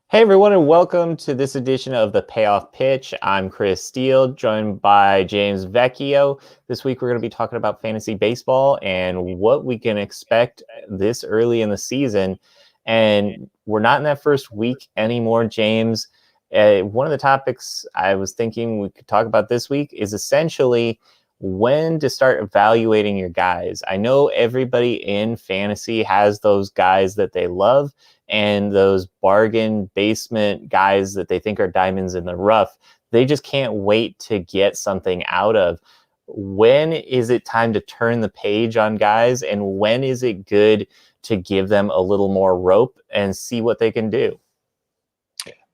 Hey everyone, and welcome to this edition of the Payoff Pitch. I'm Chris Steele, joined by James Vecchio. This week we're going to be talking about fantasy baseball and what we can expect this early in the season. And we're not in that first week anymore, James. One of the topics I was thinking we could talk about this week is essentially when to start evaluating your guys. I know everybody in fantasy has those guys that they love and those bargain basement guys that they think are diamonds in the rough. They just can't wait to get something out of. When is it time to turn the page on guys, and when is it good to give them a little more rope and see what they can do?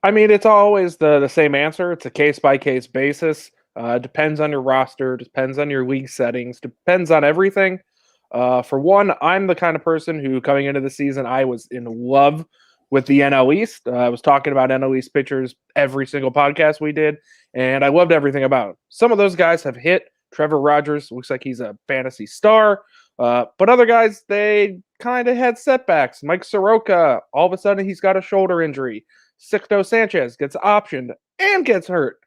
I mean, it's always the same answer. It's a case-by-case basis. Depends on your roster, depends on your league settings, depends on everything. For one, I'm the kind of person who, coming into the season, I was in love with the NL East. I was talking about NL East pitchers every single podcast we did, and I loved everything about it. Some of those guys have hit. Trevor Rogers looks like he's a fantasy star. But other guys, they kind of had setbacks. Mike Soroka, all of a sudden, he's got a shoulder injury. Sixto Sanchez gets optioned and gets hurt.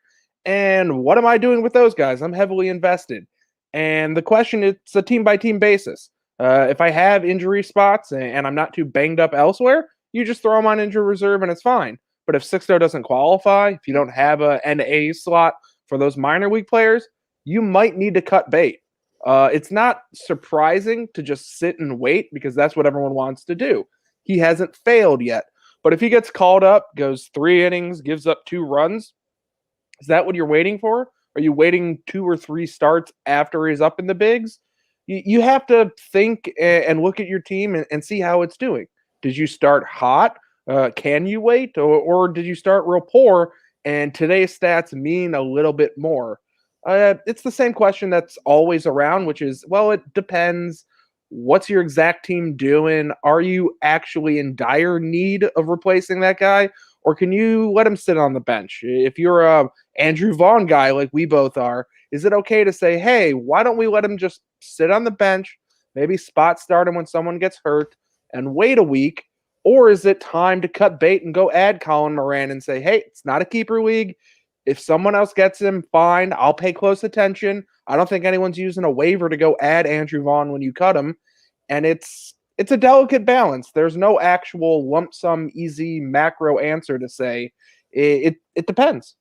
And what am I doing with those guys? I'm heavily invested. And the question, it's a team-by-team basis. If I have injury spots and I'm not too banged up elsewhere, you just throw them on injury reserve and it's fine. But if Sixto doesn't qualify, if you don't have an NA slot for those minor league players, you might need to cut bait. It's not surprising to just sit and wait because that's what everyone wants to do. He hasn't failed yet. But if he gets called up, goes 3 innings, gives up 2 runs, is that what you're waiting for? Are you waiting 2 or 3 starts after he's up in the bigs? You have to think and look at your team and see how it's doing. Did you start hot? Can you wait? Or did you start real poor and today's stats mean a little bit more? It's the same question that's always around, which is, well, it depends. What's your exact team doing? Are you actually in dire need of replacing that guy? Or can you let him sit on the bench? If you're a Andrew Vaughn guy like we both are, is it okay to say, hey, why don't we let him just sit on the bench, maybe spot start him when someone gets hurt and wait a week? Or is it time to cut bait and go add Colin Moran and say, hey, it's not a keeper league. If someone else gets him, fine. I'll pay close attention. I don't think anyone's using a waiver to go add Andrew Vaughn when you cut him. And it's a delicate balance. There's no actual lump sum, easy macro answer to say. It depends.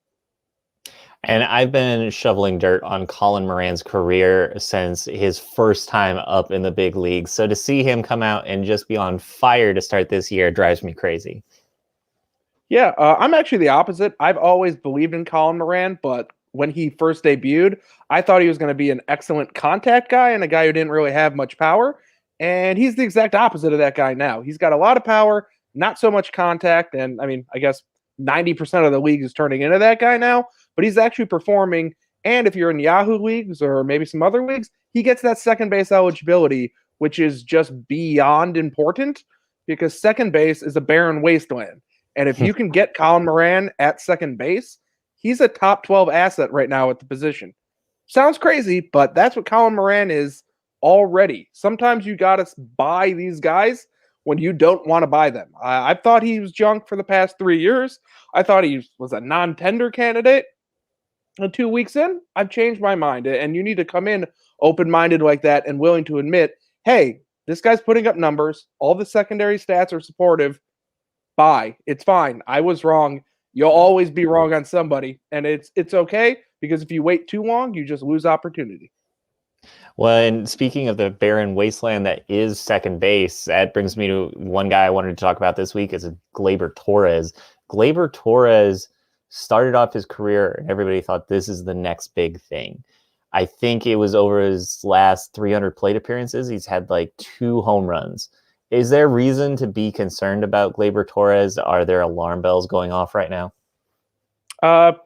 And I've been shoveling dirt on Colin Moran's career since his first time up in the big leagues. So to see him come out and just be on fire to start this year drives me crazy. Yeah, I'm actually the opposite. I've always believed in Colin Moran, but when he first debuted, I thought he was going to be an excellent contact guy and a guy who didn't really have much power. And he's the exact opposite of that guy now. He's got a lot of power, not so much contact. And I mean, I guess 90% of the league is turning into that guy now, but he's actually performing. And if you're in Yahoo leagues or maybe some other leagues, he gets that second base eligibility, which is just beyond important because second base is a barren wasteland. And if you can get Colin Moran at second base, he's a top 12 asset right now at the position. Sounds crazy, but that's what Colin Moran is already. Sometimes you got to buy these guys when you don't want to buy them. I've thought he was junk for the past 3 years. I thought he was a non-tender candidate. And 2 weeks in, I've changed my mind. And you need to come in open-minded like that and willing to admit, hey, this guy's putting up numbers. All the secondary stats are supportive. Bye. It's fine. I was wrong. You'll always be wrong on somebody. And it's okay because if you wait too long, you just lose opportunity. Well, and speaking of the barren wasteland that is second base, that brings me to one guy I wanted to talk about this week is Gleyber Torres. Gleyber Torres started off his career and everybody thought this is the next big thing. I think it was over his last 300 plate appearances. He's had like 2 home runs. Is there reason to be concerned about Gleyber Torres? Are there alarm bells going off right now?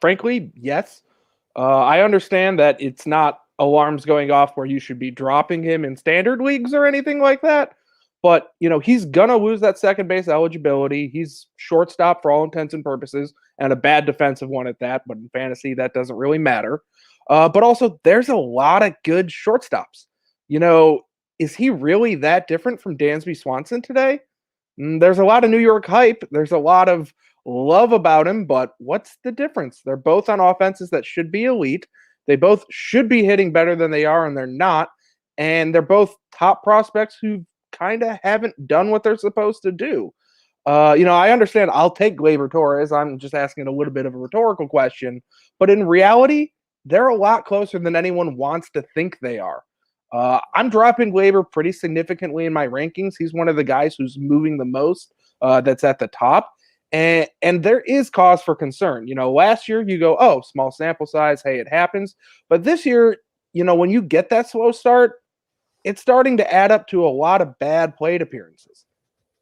Frankly, yes. I understand that it's not alarms going off where you should be dropping him in standard leagues or anything like that. But, he's going to lose that second base eligibility. He's shortstop for all intents and purposes and a bad defensive one at that. But in fantasy, that doesn't really matter. But also, there's a lot of good shortstops. Is he really that different from Dansby Swanson today? There's a lot of New York hype. There's a lot of love about him, but what's the difference? They're both on offenses that should be elite. They both should be hitting better than they are, and they're not. And they're both top prospects who kind of haven't done what they're supposed to do. I understand I'll take Gleyber Torres. I'm just asking a little bit of a rhetorical question. But in reality, they're a lot closer than anyone wants to think they are. I'm dropping Gleyber pretty significantly in my rankings. He's one of the guys who's moving the most that's at the top. And there is cause for concern. Last year you go, oh, small sample size. Hey, it happens. But this year, when you get that slow start, it's starting to add up to a lot of bad plate appearances.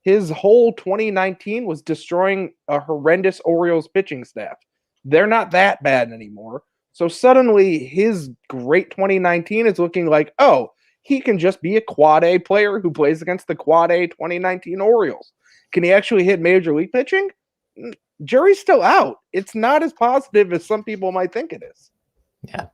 His whole 2019 was destroying a horrendous Orioles pitching staff. They're not that bad anymore. So suddenly his great 2019 is looking like, oh, he can just be a quad A player who plays against the quad A 2019 Orioles. Can he actually hit major league pitching? Jury's still out. It's not as positive as some people might think it is. Yeah.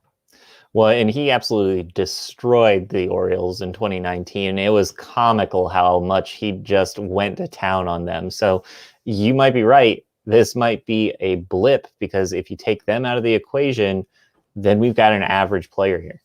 Well, and he absolutely destroyed the Orioles in 2019. It was comical how much he just went to town on them. So you might be right. This might be a blip, because if you take them out of the equation, then we've got an average player here.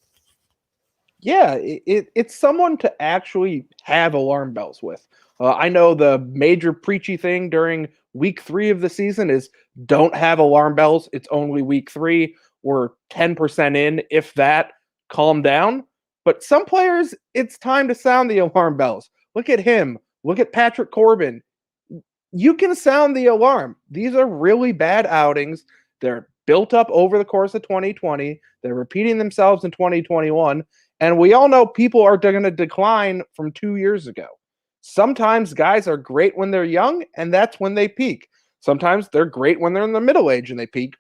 Yeah, it's someone to actually have alarm bells with. I know the major preachy thing during week 3 of the season is don't have alarm bells. It's only week 3. We're 10% in, if that. Calm down. But some players, it's time to sound the alarm bells. Look at him. Look at Patrick Corbin. You can sound the alarm. These are really bad outings. They're built up over the course of 2020. They're repeating themselves in 2021. And we all know people are going to decline from 2 years ago. Sometimes guys are great when they're young, and that's when they peak. Sometimes they're great when they're in the middle age and they peak.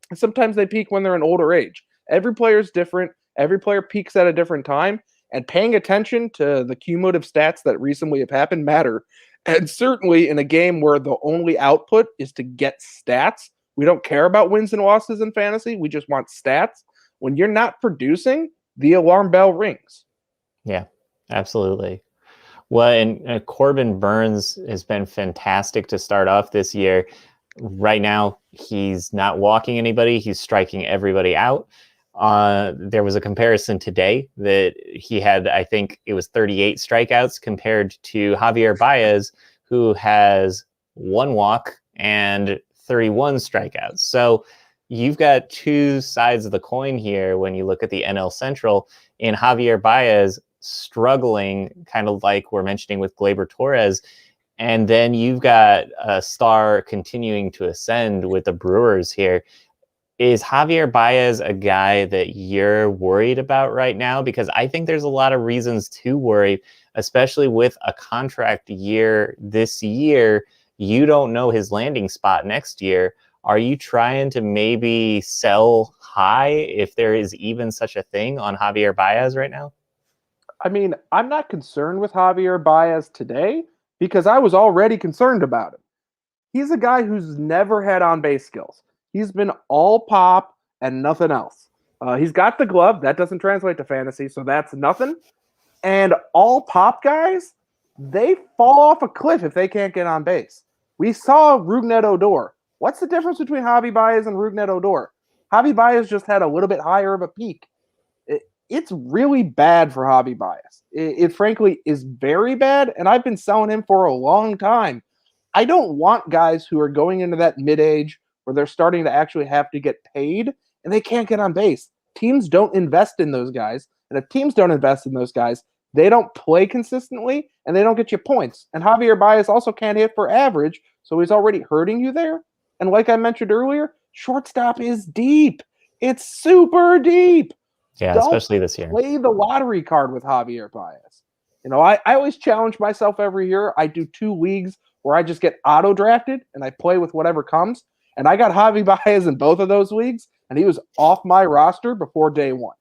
And sometimes they peak when they're in older age. Every player is different. Every player peaks at a different time. And paying attention to the cumulative stats that recently have happened matter. And certainly in a game where the only output is to get stats, we don't care about wins and losses in fantasy. We just want stats. When you're not producing, the alarm bell rings. Yeah, absolutely. Well, and Corbin Burnes has been fantastic to start off this year. Right now, he's not walking anybody. He's striking everybody out. There was a comparison today that he had, I think it was 38 strikeouts compared to Javier Baez, who has 1 walk and 31 strikeouts. So you've got two sides of the coin here when you look at the NL Central. In Javier Baez struggling, kind of like we're mentioning with Gleyber Torres. And then you've got a star continuing to ascend with the Brewers here. Is Javier Baez a guy that you're worried about right now? Because I think there's a lot of reasons to worry, especially with a contract year this year. You don't know his landing spot next year. Are you trying to maybe sell high, if there is even such a thing, on Javier Baez right now? I mean, I'm not concerned with Javier Baez today because I was already concerned about him. He's a guy who's never had on-base skills. He's been all pop and nothing else. He's got the glove. That doesn't translate to fantasy, so that's nothing. And all pop guys, they fall off a cliff if they can't get on base. We saw Rougned Odor. What's the difference between Javi Baez and Rougned Odor? Javi Baez just had a little bit higher of a peak. It's really bad for Javi Baez. It frankly is very bad, and I've been selling him for a long time. I don't want guys who are going into that mid-age where they're starting to actually have to get paid and they can't get on base. Teams don't invest in those guys. And if teams don't invest in those guys, they don't play consistently and they don't get you points. And Javier Baez also can't hit for average, so he's already hurting you there. And like I mentioned earlier, shortstop is deep. It's super deep. Yeah, Don't especially this year. play the lottery card with Javier Baez. I always challenge myself every year. I do 2 leagues where I just get auto-drafted and I play with whatever comes. And I got Javi Baez in both of those leagues, and he was off my roster before day 1.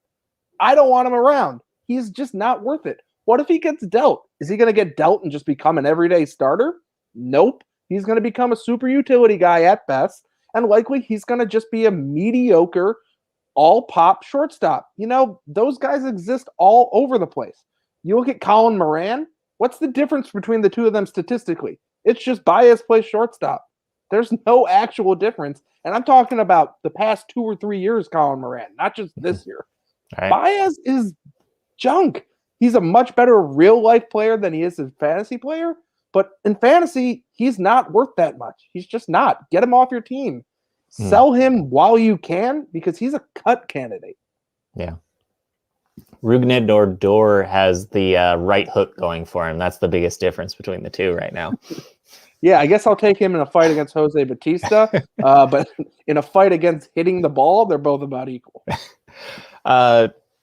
I don't want him around. He's just not worth it. What if he gets dealt? Is he going to get dealt and just become an everyday starter? Nope. He's going to become a super utility guy at best, and likely he's going to just be a mediocre all-pop shortstop. Those guys exist all over the place. You look at Colin Moran. What's the difference between the two of them statistically? It's just Baez plays shortstop. There's no actual difference. And I'm talking about the past 2 or 3 years, Colin Moran, not just this year. All right. Baez is junk. He's a much better real-life player than he is a fantasy player. But in fantasy, he's not worth that much. He's just not. Get him off your team. Sell him while you can because he's a cut candidate. Yeah. Rougned Odor has the right hook going for him. That's the biggest difference between the two right now. Yeah, I guess I'll take him in a fight against Jose Bautista. But in a fight against hitting the ball, they're both about equal.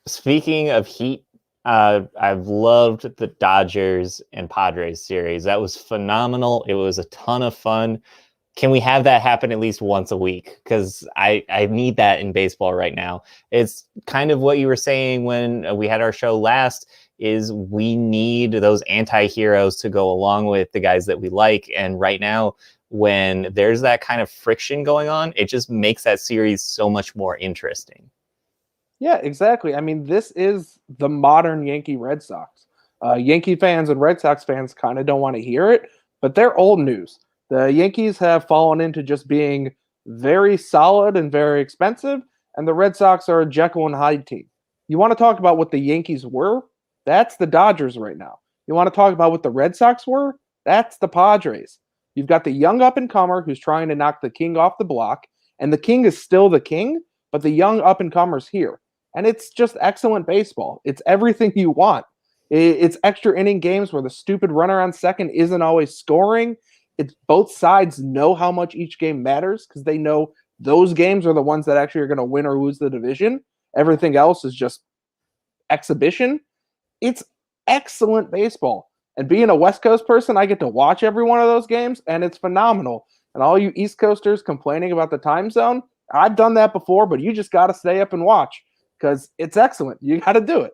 Speaking of heat, I've loved the Dodgers and Padres series. That was phenomenal. It was a ton of fun. Can we have that happen at least once a week? Because I need that in baseball right now. It's kind of what you were saying when we had our show last, is we need those anti-heroes to go along with the guys that we like. And right now, when there's that kind of friction going on, it just makes that series so much more interesting. Yeah, exactly. I mean, this is the modern Yankee Red Sox. Yankee fans and Red Sox fans kind of don't want to hear it, but they're old news. The Yankees have fallen into just being very solid and very expensive, and the Red Sox are a Jekyll and Hyde team. You want to talk about what the Yankees were? That's the Dodgers right now. You want to talk about what the Red Sox were? That's the Padres. You've got the young up-and-comer who's trying to knock the king off the block, and the king is still the king, but the young up-and-comer's here. And it's just excellent baseball. It's everything you want. It's extra inning games where the stupid runner on second isn't always scoring. It's both sides know how much each game matters because they know those games are the ones that actually are going to win or lose the division. Everything else is just exhibition. It's excellent baseball. And being a West Coast person, I get to watch every one of those games, and it's phenomenal. And all you East Coasters complaining about the time zone, I've done that before, but you just got to stay up and watch because it's excellent. You got to do it.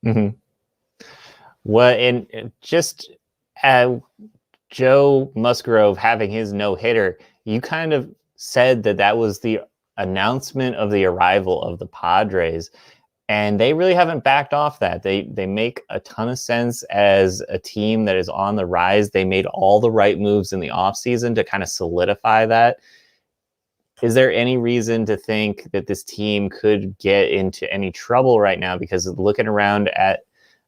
Mm-hmm. Well, and just Joe Musgrove having his no-hitter, you kind of said that was the announcement of the arrival of the Padres, and they really haven't backed off that. They make a ton of sense as a team that is on the rise. They made all the right moves in the offseason to kind of solidify that. Is there any reason to think that this team could get into any trouble right now? Because looking around at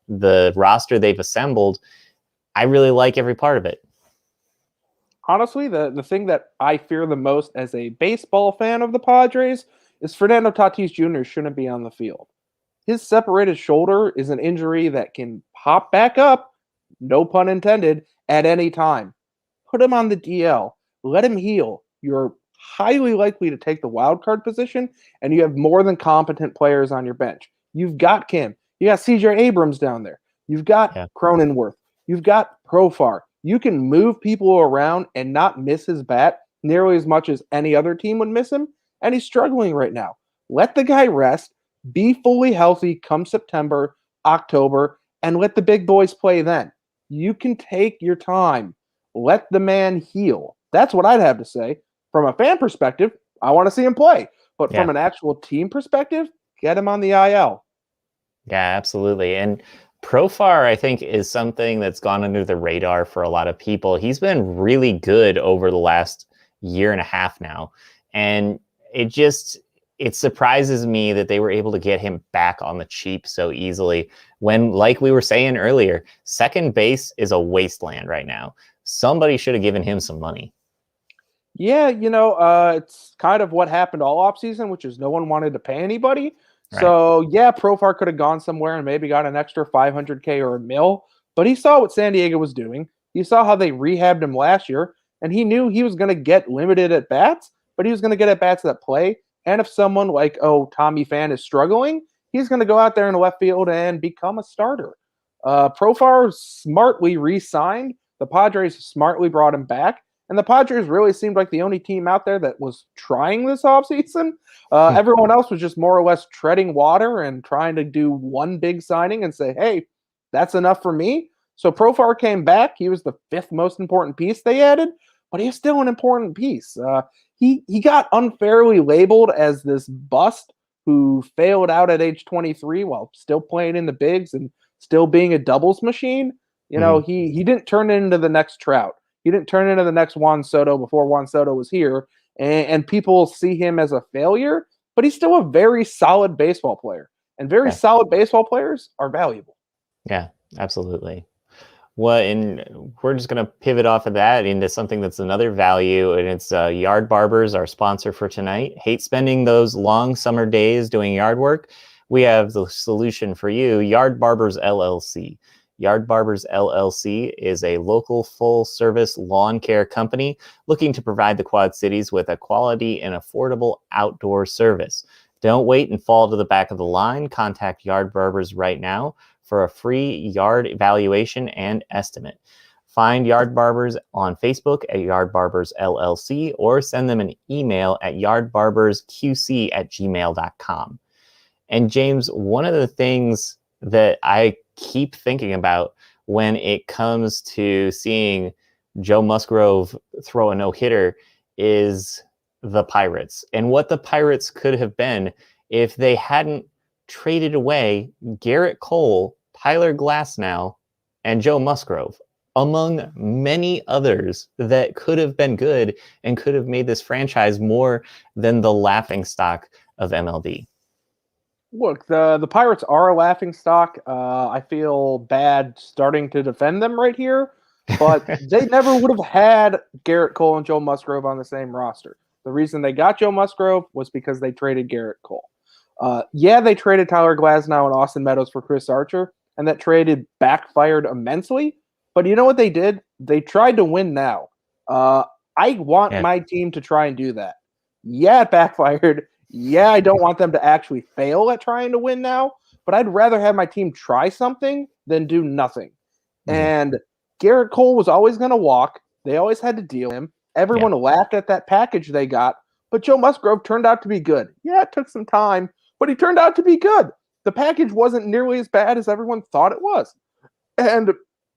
the roster they've assembled, I really like every part of it. Honestly, the thing that I fear the most as a baseball fan of the Padres is Fernando Tatis Jr. shouldn't be on the field. His separated shoulder is an injury that can pop back up, no pun intended, at any time. Put him on the DL. Let him heal. You're highly likely to take the wild card position, and you have more than competent players on your bench. You've got Kim. You got CJ Abrams down there. You've got Cronenworth. You've got Profar. You can move people around and not miss his bat nearly as much as any other team would miss him, and he's struggling right now. Let the guy rest, be fully healthy come September, October, and let the big boys play then. You can take your time. Let the man heal. That's what I'd have to say. From a fan perspective, I want to see him play. But from an actual team perspective, get him on the IL. Yeah, absolutely. And Profar, I think, is something that's gone under the radar for a lot of people. He's been really good over the last year and a half now. And it surprises me that they were able to get him back on the cheap so easily when, like we were saying earlier, second base is a wasteland right now. Somebody should have given him some money. Yeah, it's kind of what happened all offseason, which is no one wanted to pay anybody. Right. So, yeah, Profar could have gone somewhere and maybe got an extra $500K or $1 million, but he saw what San Diego was doing. He saw how they rehabbed him last year, and he knew he was going to get limited at bats, but he was going to get at bats that play. And if someone like, Tommy Pham is struggling, he's going to go out there in the left field and become a starter. Profar smartly re-signed. The Padres smartly brought him back. And the Padres really seemed like the only team out there that was trying this offseason. Everyone else was just more or less treading water and trying to do one big signing and say, hey, that's enough for me. So Profar came back. He was the fifth most important piece they added, but he's still an important piece. He got unfairly labeled as this bust who failed out at age 23 while still playing in the bigs and still being a doubles machine. He didn't turn into the next Trout. He didn't turn into the next Juan Soto before Juan Soto was here, and people see him as a failure, but he's still a very solid baseball player. And very solid baseball players are valuable. Yeah, absolutely. Well, and we're just going to pivot off of that into something that's another value, and it's Yard Barbers, our sponsor for tonight. Hate spending those long summer days doing yard work? We have the solution for you, Yard Barbers LLC. Yard Barbers LLC is a local full-service lawn care company looking to provide the Quad Cities with a quality and affordable outdoor service. Don't wait and fall to the back of the line. Contact Yard Barbers right now for a free yard evaluation and estimate. Find Yard Barbers on Facebook at Yard Barbers LLC or send them an email at yardbarbersqc@gmail.com. And James, one of the things that I keep thinking about when it comes to seeing Joe Musgrove throw a no-hitter is the Pirates and what the Pirates could have been if they hadn't traded away Garrett Cole, Tyler Glasnow, and Joe Musgrove, among many others that could have been good and could have made this franchise more than the laughingstock of MLB. Look, the Pirates are a laughingstock. I feel bad starting to defend them right here, but they never would have had Garrett Cole and Joe Musgrove on the same roster. The reason they got Joe Musgrove was because they traded Garrett Cole. They traded Tyler Glasnow and Austin Meadows for Chris Archer, and that traded backfired immensely. But you know what they did? They tried to win now. I want my team to try and do that. Yeah, it backfired. Yeah, I don't want them to actually fail at trying to win now, but I'd rather have my team try something than do nothing. And Garrett Cole was always going to walk. They always had to deal with him. Everyone laughed at that package they got, but Joe Musgrove turned out to be good. Yeah, it took some time, but he turned out to be good. The package wasn't nearly as bad as everyone thought it was. And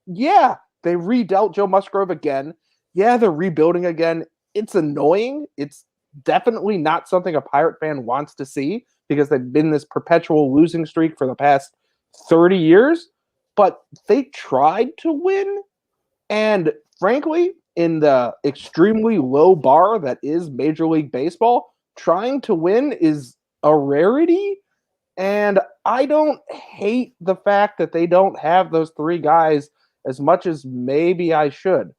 yeah, they redealt Joe Musgrove again. Yeah, they're rebuilding again. It's annoying. It's definitely not something a Pirate fan wants to see because they've been this perpetual losing streak for the past 30 years. But they tried to win. And frankly, in the extremely low bar that is Major League Baseball, trying to win is a rarity. And I don't hate the fact that they don't have those three guys as much as maybe I should.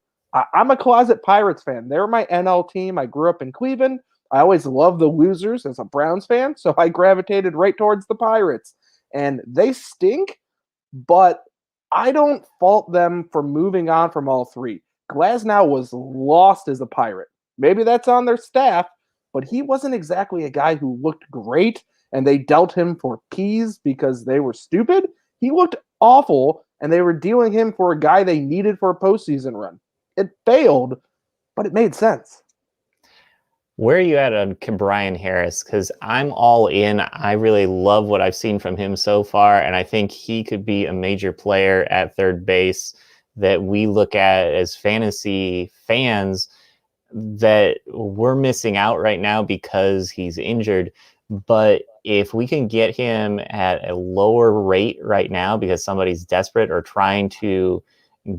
I'm a closet Pirates fan. They're my NL team. I grew up in Cleveland. I always loved the losers as a Browns fan, so I gravitated right towards the Pirates. And they stink, but I don't fault them for moving on from all three. Glasnow was lost as a Pirate. Maybe that's on their staff, but he wasn't exactly a guy who looked great, and they dealt him for peas because they were stupid. He looked awful, and they were dealing him for a guy they needed for a postseason run. It failed, but it made sense. Where are you at on Brian Harris? Because I'm all in. I really love what I've seen from him so far, and I think he could be a major player at third base that we look at as fantasy fans that we're missing out right now because he's injured. But if we can get him at a lower rate right now because somebody's desperate or trying to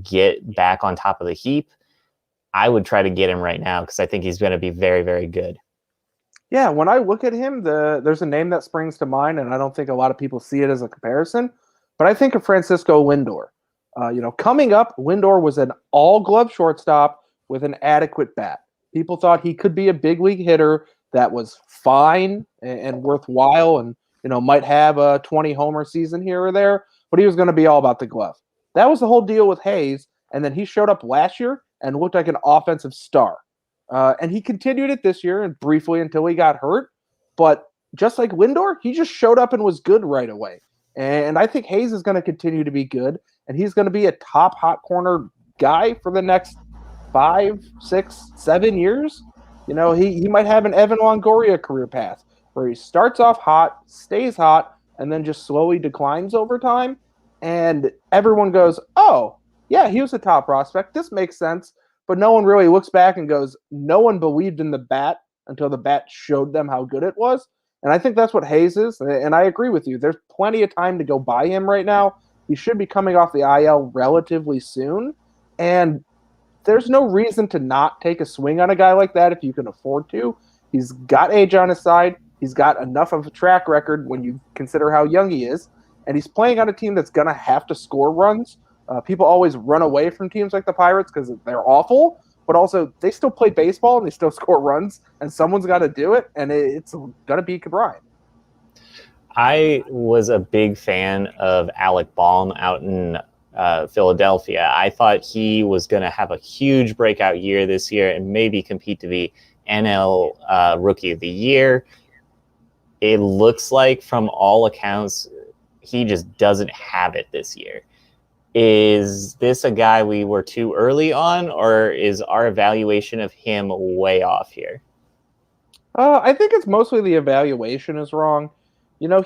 get back on top of the heap, I would try to get him right now because I think he's going to be very, very good. Yeah, when I look at him, there's a name that springs to mind, and I don't think a lot of people see it as a comparison, but I think of Francisco Lindor. Coming up, Lindor was an all-glove shortstop with an adequate bat. People thought he could be a big league hitter that was fine and worthwhile and, might have a 20-homer season here or there, but he was going to be all about the glove. That was the whole deal with Hayes, and then he showed up last year and looked like an offensive star. And he continued it this year and briefly until he got hurt. But just like Lindor, he just showed up and was good right away. And I think Hayes is going to continue to be good, and he's going to be a top hot corner guy for the next 5, 6, 7 years. He might have an Evan Longoria career path where he starts off hot, stays hot, and then just slowly declines over time. And everyone goes, oh, yeah, he was a top prospect. This makes sense. But no one really looks back and goes, no one believed in the bat until the bat showed them how good it was. And I think that's what Hayes is. And I agree with you. There's plenty of time to go buy him right now. He should be coming off the IL relatively soon. And there's no reason to not take a swing on a guy like that if you can afford to. He's got age on his side. He's got enough of a track record when you consider how young he is. And he's playing on a team that's going to have to score runs. People always run away from teams like the Pirates because they're awful, but also they still play baseball and they still score runs, and someone's got to do it, and it's going to be Cabrera. I was a big fan of Alec Balmer out in Philadelphia. I thought he was going to have a huge breakout year this year and maybe compete to be NL Rookie of the Year. It looks like, from all accounts, he just doesn't have it this year. Is this a guy we were too early on, or is our evaluation of him way off here? I think it's mostly the evaluation is wrong.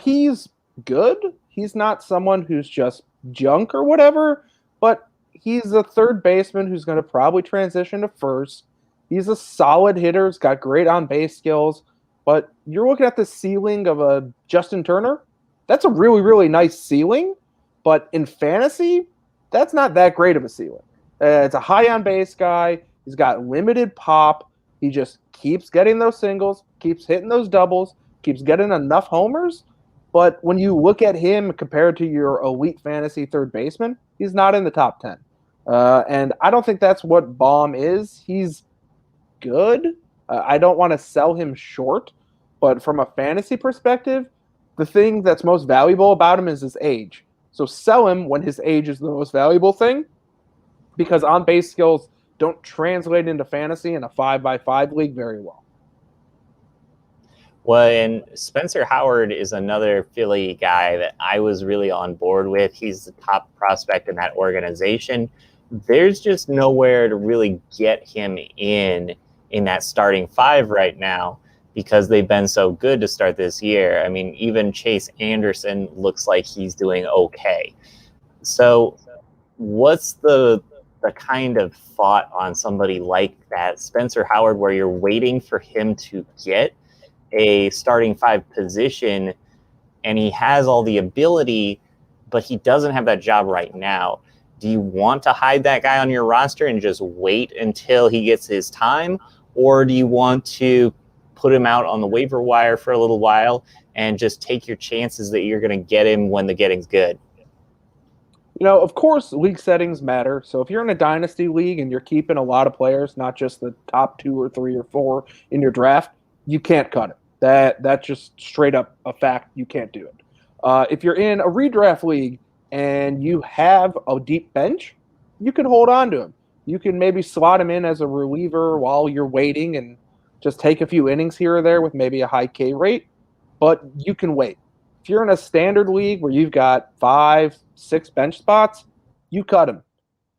He's good. He's not someone who's just junk or whatever, but he's a third baseman who's going to probably transition to first. He's a solid hitter. He's got great on-base skills, but you're looking at the ceiling of a Justin Turner. That's a really, really nice ceiling, but in fantasy, that's not that great of a ceiling. It's a high on-base guy. He's got limited pop. He just keeps getting those singles, keeps hitting those doubles, keeps getting enough homers. But when you look at him compared to your elite fantasy third baseman, he's not in the top 10. And I don't think that's what Baum is. He's good. I don't want to sell him short, but from a fantasy perspective, the thing that's most valuable about him is his age. So sell him when his age is the most valuable thing, because on-base skills don't translate into fantasy in a 5x5 league very well. Well, and Spencer Howard is another Philly guy that I was really on board with. He's the top prospect in that organization. There's just nowhere to really get him in that starting five right now, because they've been so good to start this year. I mean, even Chase Anderson looks like he's doing okay. So what's the kind of thought on somebody like that, Spencer Howard, where you're waiting for him to get a starting five position and he has all the ability, but he doesn't have that job right now? Do you want to hide that guy on your roster and just wait until he gets his time? Or do you want to put him out on the waiver wire for a little while and just take your chances that you're going to get him when the getting's good? Of course, league settings matter. So if you're in a dynasty league and you're keeping a lot of players, not just the top 2 or 3 or 4 in your draft, you can't cut it. That's just straight up a fact. You can't do it. If you're in a redraft league and you have a deep bench, you can hold on to him. You can maybe slot him in as a reliever while you're waiting and just take a few innings here or there with maybe a high K rate, but you can wait. If you're in a standard league where you've got 5, 6 bench spots, you cut him.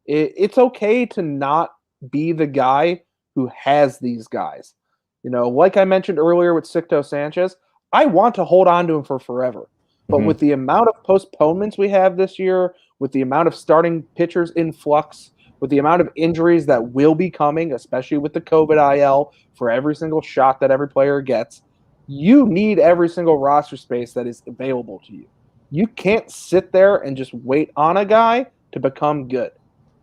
It's okay to not be the guy who has these guys. Like I mentioned earlier with Sixto Sanchez, I want to hold on to him for forever. But with the amount of postponements we have this year, with the amount of starting pitchers in flux, with the amount of injuries that will be coming, especially with the COVID IL for every single shot that every player gets, you need every single roster space that is available to you. You can't sit there and just wait on a guy to become good.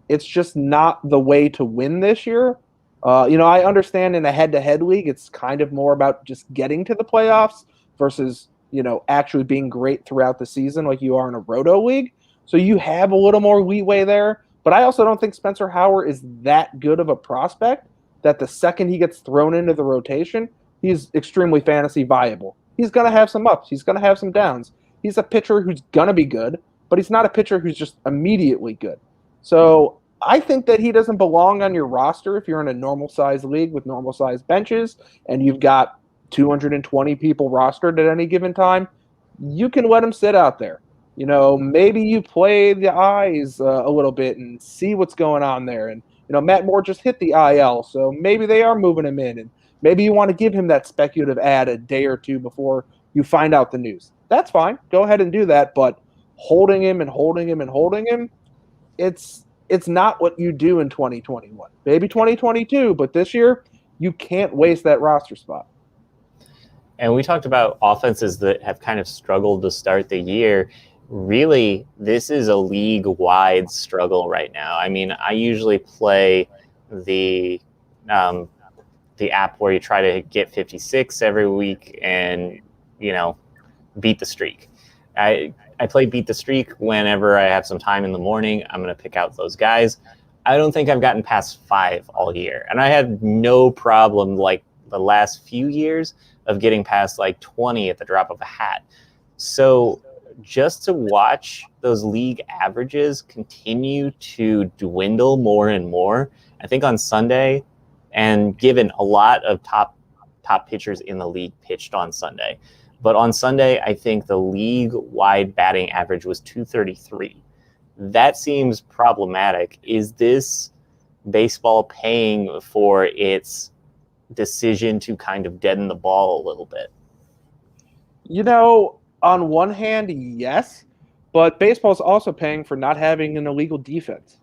It's just not the way to win this year. I understand in a head-to-head league, it's kind of more about just getting to the playoffs versus, actually being great throughout the season like you are in a roto league. So you have a little more leeway there. But I also don't think Spencer Howard is that good of a prospect that the second he gets thrown into the rotation, he's extremely fantasy viable. He's going to have some ups. He's going to have some downs. He's a pitcher who's going to be good, but he's not a pitcher who's just immediately good. So I think that he doesn't belong on your roster if you're in a normal-sized league with normal-sized benches and you've got 220 people rostered at any given time. You can let him sit out there. Maybe you play the eyes a little bit and see what's going on there. And, Matt Moore just hit the IL, so maybe they are moving him in. And maybe you want to give him that speculative ad a day or two before you find out the news. That's fine. Go ahead and do that. But holding him and holding him and holding him, it's not what you do in 2021. Maybe 2022, but this year, you can't waste that roster spot. And we talked about offenses that have kind of struggled to start the year. Really, this is a league-wide struggle right now. I mean, I usually play the um, the app where you try to get 56 every week and, beat the streak. I play beat the streak whenever I have some time in the morning. I'm going to pick out those guys. I don't think I've gotten past 5 all year. And I had no problem like the last few years of getting past like 20 at the drop of a hat. So just to watch those league averages continue to dwindle more and more, I think on Sunday, and given a lot of top pitchers in the league pitched on Sunday, but on Sunday, I think the league-wide batting average was 233. That seems problematic. Is this baseball paying for its decision to kind of deaden the ball a little bit? On one hand, yes, but baseball's also paying for not having an illegal defense.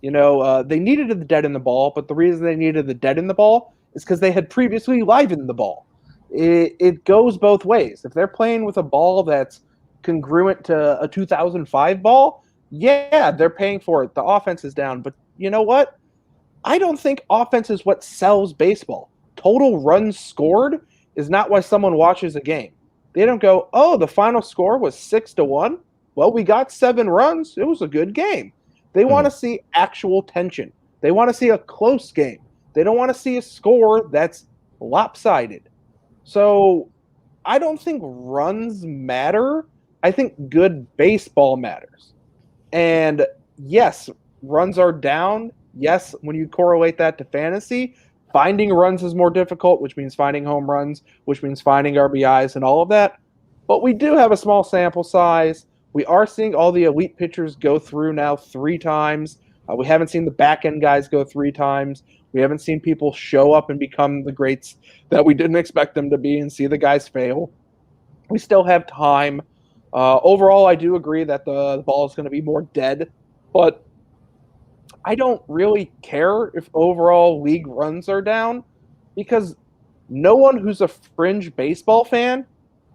They needed the dead in the ball, but the reason they needed the dead in the ball is because they had previously livened the ball. It goes both ways. If they're playing with a ball that's congruent to a 2005 ball, yeah, they're paying for it. The offense is down. But you know what? I don't think offense is what sells baseball. Total runs scored is not why someone watches a game. They don't go, oh, the final score was 6-1. Well, we got 7 runs. It was a good game. They want to see actual tension. They want to see a close game. They don't want to see a score that's lopsided. So I don't think runs matter. I think good baseball matters. And yes, runs are down. Yes, when you correlate that to fantasy, finding runs is more difficult, which means finding home runs, which means finding RBIs and all of that. But we do have a small sample size. We are seeing all the elite pitchers go through now 3 times. We haven't seen the back end guys go 3 times. We haven't seen people show up and become the greats that we didn't expect them to be and see the guys fail. We still have time. Overall, I do agree that the ball is going to be more dead, but I don't really care if overall league runs are down because no one who's a fringe baseball fan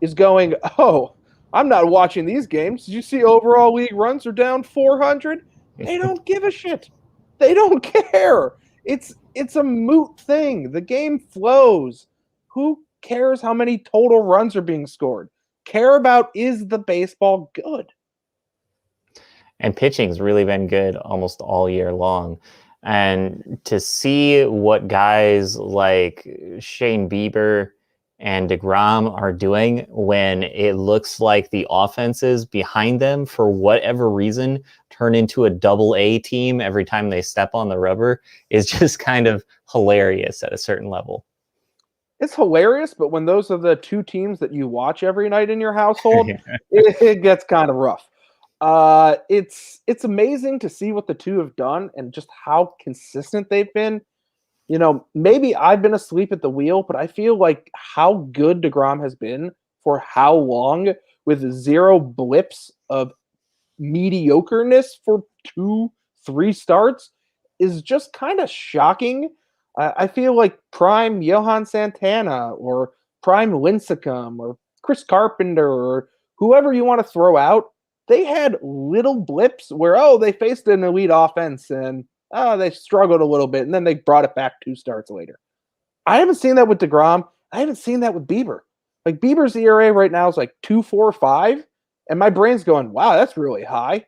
is going, oh, I'm not watching these games. Did you see overall league runs are down 400? They don't give a shit. They don't care. It's a moot thing. The game flows. Who cares how many total runs are being scored? Care about is the baseball good? And pitching's really been good almost all year long. And to see what guys like Shane Bieber and DeGrom are doing when it looks like the offenses behind them, for whatever reason, turn into a double-A team every time they step on the rubber is just kind of hilarious at a certain level. It's hilarious, but when those are the 2 teams that you watch every night in your household, it gets kind of rough. It's amazing to see what the 2 have done and just how consistent they've been. Maybe I've been asleep at the wheel, but I feel like how good DeGrom has been for how long with 0 blips of mediocreness for 2-3 starts is just kind of shocking. I feel like prime Johan Santana or prime Lincecum or Chris Carpenter or whoever you want to throw out, they had little blips where, they faced an elite offense and they struggled a little bit, and then they brought it back 2 starts later. I haven't seen that with DeGrom. I haven't seen that with Bieber. Like, Bieber's ERA right now is like 2.45, and my brain's going, wow, that's really high.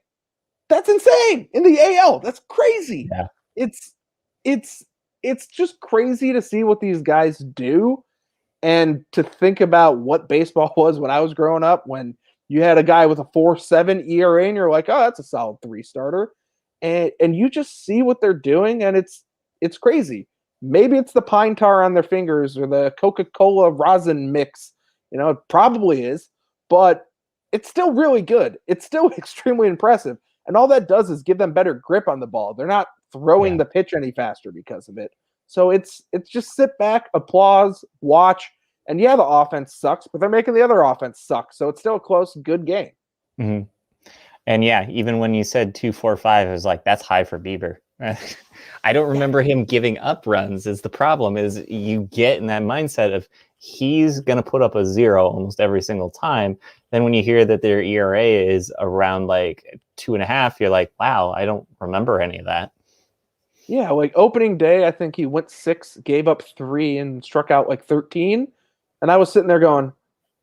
That's insane in the AL. That's crazy. Yeah. It's just crazy to see what these guys do and to think about what baseball was when I was growing up, when you had a guy with a 4.7 ERA and you're like, oh, that's a solid 3 starter. And you just see what they're doing, and it's crazy. Maybe it's the pine tar on their fingers or the Coca-Cola rosin mix. It probably is, but it's still really good. It's still extremely impressive. And all that does is give them better grip on the ball. They're not throwing the pitch any faster because of it. So it's just sit back, applause, watch, and yeah, the offense sucks, but they're making the other offense suck. So it's still a close, good game. Mm-hmm. And yeah, even when you said 2.45, I was like, that's high for Bieber. I don't remember him giving up runs. Is the problem is you get in that mindset of he's going to put up a 0 almost every single time. Then when you hear that their ERA is around like 2.5, you're like, wow, I don't remember any of that. Yeah, like opening day, I think he went 6, gave up 3, and struck out like 13. And I was sitting there going,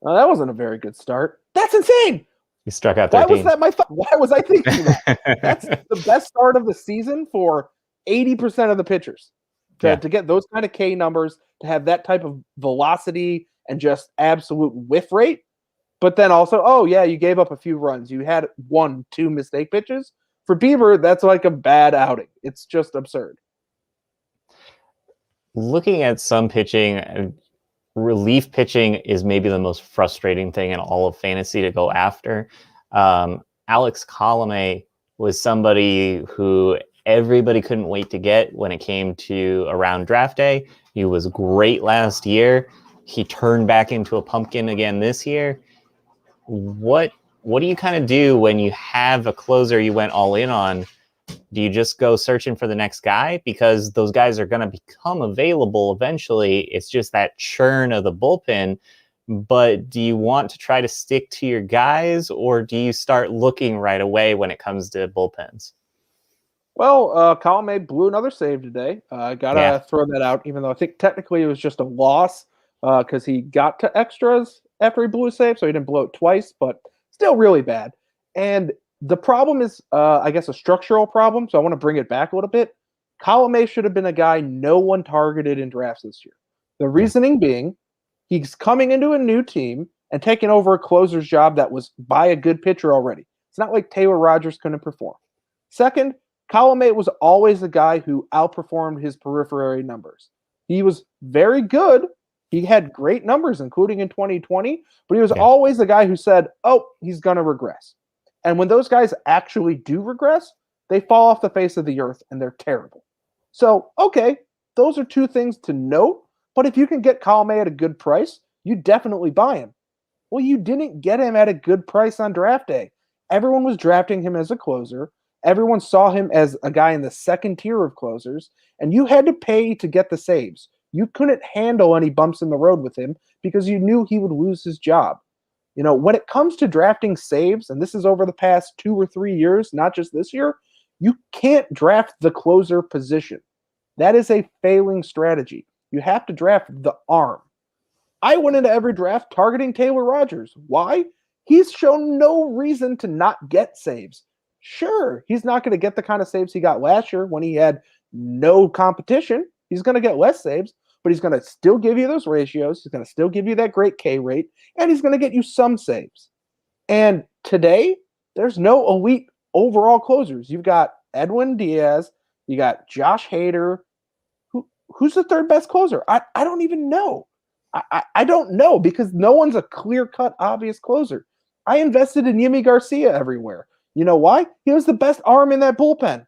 "Oh, that wasn't a very good start. That's insane. He struck out Why was 13. that my thought? Why was I thinking that? That's the best start of the season for 80% of the pitchers. Yeah. To get those kind of K numbers, to have that type of velocity and just absolute whiff rate. But then also, oh yeah, you gave up a few runs. You had 1, 2 mistake pitches. For Bieber, that's like a bad outing. It's just absurd. Looking at some pitching, relief pitching is maybe the most frustrating thing in all of fantasy to go after. Alex Colome was somebody who everybody couldn't wait to get when it came to around draft day. He was great last year. He turned back into a pumpkin again this year. What do you kind of do when you have a closer you went all in on? Do you just go searching for the next guy? Because those guys are going to become available eventually. It's just that churn of the bullpen. But do you want to try to stick to your guys, or do you start looking right away when it comes to bullpens? Well, Colin blew another save today. Gotta throw that out, even though I think technically it was just a loss because he got to extras after he blew a save, so he didn't blow it twice, but still really bad. And the problem is, I guess, a structural problem, so I want to bring it back a little bit. Colin should have been a guy no one targeted in drafts this year. The reasoning being, he's coming into a new team and taking over a closer's job that was by a good pitcher already. It's not like Taylor Rogers couldn't perform. Second, Colin was always a guy who outperformed his periphery numbers. He was very good. He had great numbers, including in 2020, but he was always the guy who said, oh, he's going to regress. And when those guys actually do regress, they fall off the face of the earth and they're terrible. So, okay, those are two things to note, but if you can get Colin at a good price, you definitely buy him. Well, you didn't get him at a good price on draft day. Everyone was drafting him as a closer. Everyone saw him as a guy in the second tier of closers, and you had to pay to get the saves. You couldn't handle any bumps in the road with him because you knew he would lose his job. You know, when it comes to drafting saves, and this is over the past 2 or 3 years, not just this year, you can't draft the closer position. That is a failing strategy. You have to draft the arm. I went into every draft targeting Taylor Rogers. Why? He's shown no reason to not get saves. Sure, he's not going to get the kind of saves he got last year when he had no competition. He's going to get less saves, but he's going to still give you those ratios. He's going to still give you that great K rate, and he's going to get you some saves. And today, there's no elite overall closers. You've got Edwin Diaz. You got Josh Hader. Who's the third best closer? I don't even know. I don't know because no one's a clear-cut, obvious closer. I invested in Yimi Garcia everywhere. You know why? He was the best arm in that bullpen.